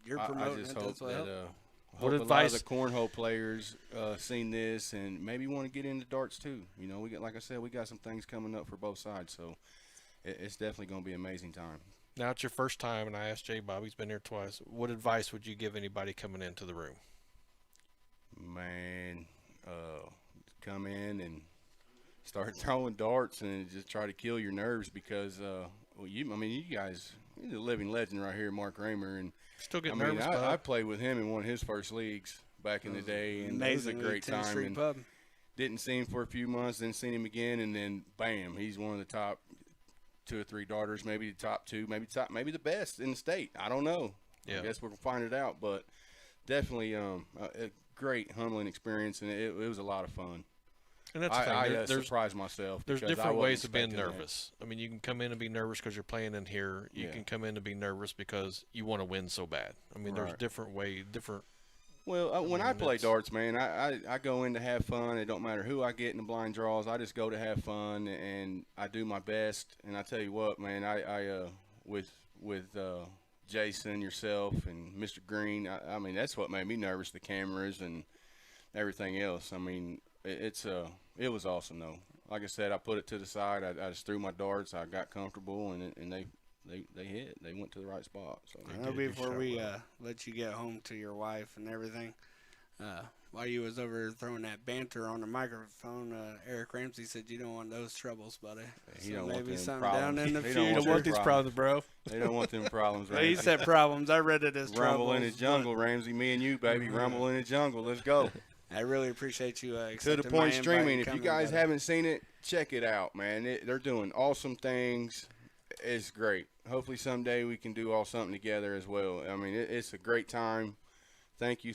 you're I promoting just it. hope That's what that helps. What hope advice- a lot of the cornhole players seen this and maybe want to get into darts too. You know, we got, like I said, we got some things coming up for both sides, so it's definitely going to be an amazing time. Now it's your first time, and I asked Jay Bob. He's been here twice. What advice would you give anybody coming into the room? Man, come in and start throwing darts and just try to kill your nerves because, you guys, he's a living legend right here, Mark Raymer, and Still I get mean, nervous, I Bob? played with him in one of his first leagues back in the day, and it was a Amazing great 10th time. Street And Pub. didn't see him for a few months, then seen him again, and then bam, he's one of the top 2 or 3 darters, maybe the top 2, maybe the best in the state. I don't know. Yeah. I guess we'll find it out, but definitely a great humbling experience, and it was a lot of fun. And that's the thing. I there's surprised myself. there's because I different wasn't ways of being expecting that. nervous. I mean, you can come in and be nervous because you're playing in here. You Yeah. can come in and be nervous because you want to win so bad. I mean, there's Right. different. Well, when I mean, play that's- darts, man, I go in to have fun. It don't matter who I get in the blind draws. I just go to have fun, and I do my best. And I tell you what, man, I with Jason, yourself, and Mr. Green, I mean, that's what made me nervous, the cameras and everything else. I mean, it was awesome, though. Like I said, I put it to the side. I just threw my darts. I got comfortable, and they hit. They went to the right spot. So I know before we let you get home to your wife and everything, while you was over throwing that banter on the microphone, Eric Ramsey said you don't want those troubles, buddy. he So don't want maybe them something problems. down in the They future. don't You don't want these problems. problems, bro. They don't want them problems, Well, he Ramsey. said problems. I read it as Rumble troubles. in the jungle, Ramsey. Me and you, baby. Rumble in the jungle. Let's go. I really appreciate you To accepting the point my invite streaming. and If you coming, guys buddy. haven't seen it, check it out, man. They're doing awesome things. It's great. Hopefully someday we can do all something together as well. I mean, it's a great time. Thank you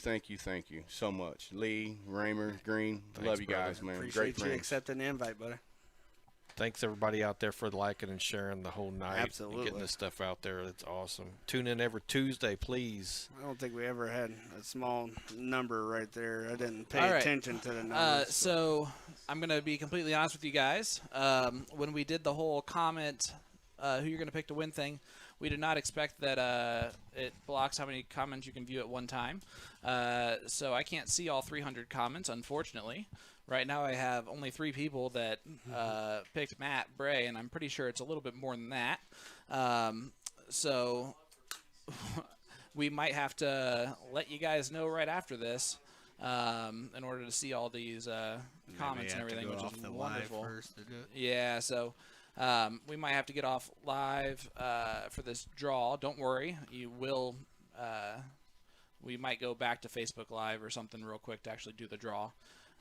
so much. Lee, Raymer, Green, Thanks, love you brother. guys, man. Appreciate Great you friends. accepting the invite, buddy. Thanks everybody out there for liking and sharing the whole night. And Absolutely. getting this stuff out there. It's awesome. Tune in every Tuesday, please. I don't think we ever had a small number right there. I didn't pay All right. attention to the numbers. So I'm going to be completely honest with you guys. When we did the whole comment, who you're going to pick to win thing, we did not expect that it blocks how many comments you can view at one time. So I can't see all 300 comments, unfortunately. Right now I have only 3 people that picked Matt Bray, and I'm pretty sure it's a little bit more than that. So we might have to let you guys know right after this in order to see all these comments and everything, which is wonderful. first to do it. Yeah, so we might have to get off live for this draw. Don't worry, you will. We might go back to Facebook Live or something real quick to actually do the draw.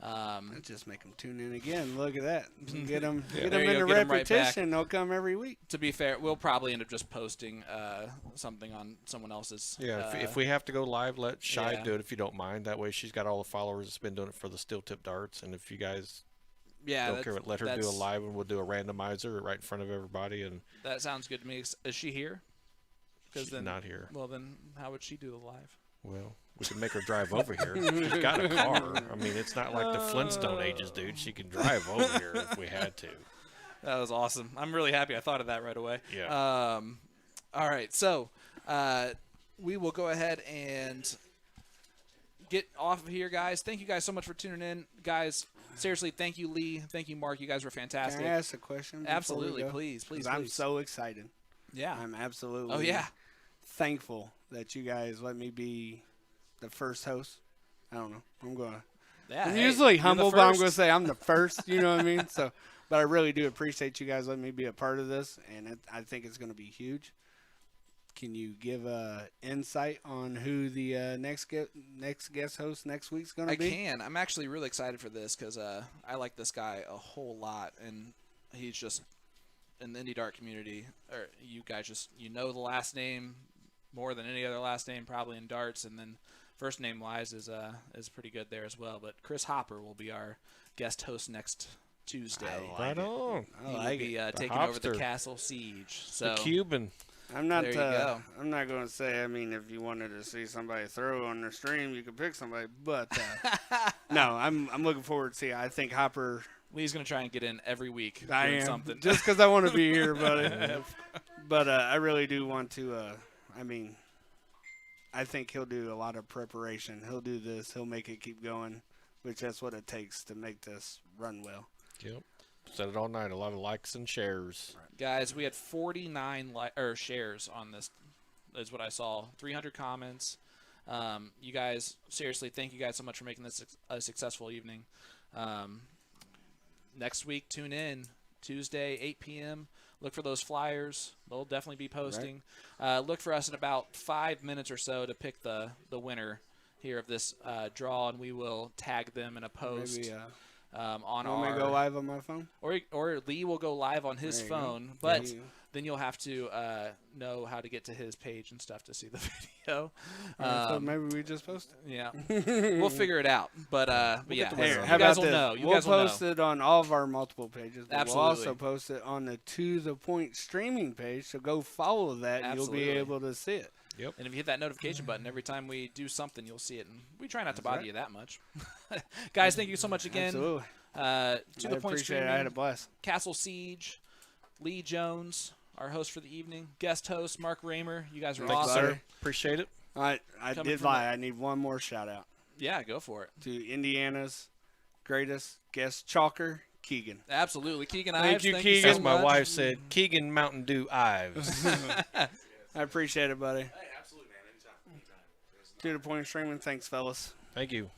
Let's just make them tune in again. Look at that. Get them, There get them you go, into get 'em right back. repetition. They'll come every week. To be fair, we'll probably end up just posting something on someone else's. Yeah, if we have to go live, let Shy yeah. do it if you don't mind. That way she's got all the followers that's been doing it for the steel tip darts. And if you guys yeah, don't care, let her do a that's- live and we'll do a randomizer right in front of everybody. And That sounds good to me. Is she here? she's not here. Well, then how would she do the live? Well, we can make her drive over here. She's got a car. I mean, it's not like the Flintstone ages, dude. She can drive over here if we had to. That was awesome. I'm really happy I thought of that right away. Yeah. All right, so we will go ahead and get off of here, guys. Thank you guys so much for tuning in, guys. Seriously, thank you, Lee. Thank you, Mark. You guys were fantastic. Can I ask a question? before we Absolutely, go? please, 'Cause please. I'm so excited. yeah. I'm absolutely Oh yeah. thankful that you guys let me be the first host. I don't know. Yeah. I'm hey, usually you're the humble, but I'm first. going to say I'm the first. You know what I mean? So, but I really do appreciate you guys letting me be a part of this, and I think it's going to be huge. Can you give insight on who the next guest host next week's going to I be? can. I'm actually really excited for this because I like this guy a whole lot, and he's just in the indie dart community. Or you guys just the last name more than any other last name probably in darts, and then first name wise is pretty good there as well. But Chris Hopper will be our guest host next Tuesday. Right on. I He will like be it. taking over the Hopster. Castle Siege. So The Cuban. I'm not. There you go. I'm not going to say. I mean, if you wanted to see somebody throw on their stream, you could pick somebody. But no, I'm looking forward to see. I think Hopper. Lee's gonna try and get in every week I doing am something. just because I want to be here, buddy. But I really do want to. I mean, I think he'll do a lot of preparation. He'll do this. He'll make it keep going, which that's what it takes to make this run well. Yep. Said it all night. A lot of likes and shares. Guys, we had 49 shares on this, is what I saw. 300 comments. You guys, seriously, thank you guys so much for making this a successful evening. Next week, tune in. Tuesday, 8 p.m. Look for those flyers. They'll definitely be posting. Look for us in about 5 minutes or so to pick the winner here of this draw, and we will tag them in a post. Maybe on want our me to go live on my phone? or Lee will go live on his There you go. phone, but There you go. then you'll have to know how to get to his page and stuff to see the video. So maybe we just post it. Yeah, we'll figure it out. But yeah, the Here, winner. how you guys about will this? know. You we'll guys will post know. it on all of our multiple pages. But Absolutely. We'll also post it on the To The Point streaming page. So go follow that, and you'll Absolutely. be able to see it. And if you hit that notification button every time we do something, you'll see it. And we try not to bother you that much. Guys, thank you so much again. Absolutely. To I the Point appreciate streaming. it. I had a blast. Castle Siege, Lee Jones, our host for the evening, guest host Mark Raymer. You guys are Thanks, awesome. sir. Appreciate it. I Coming did from lie. I need one more shout out Yeah, go for it. to Indiana's greatest guest chalker, Keegan. Absolutely, Keegan Thank Ives. you, thank Keegan. As so my much. wife said, Keegan Mountain Dew Ives. I appreciate it, buddy. Hey, absolutely, man. Anytime. To The Point streaming. Thanks, fellas. Thank you.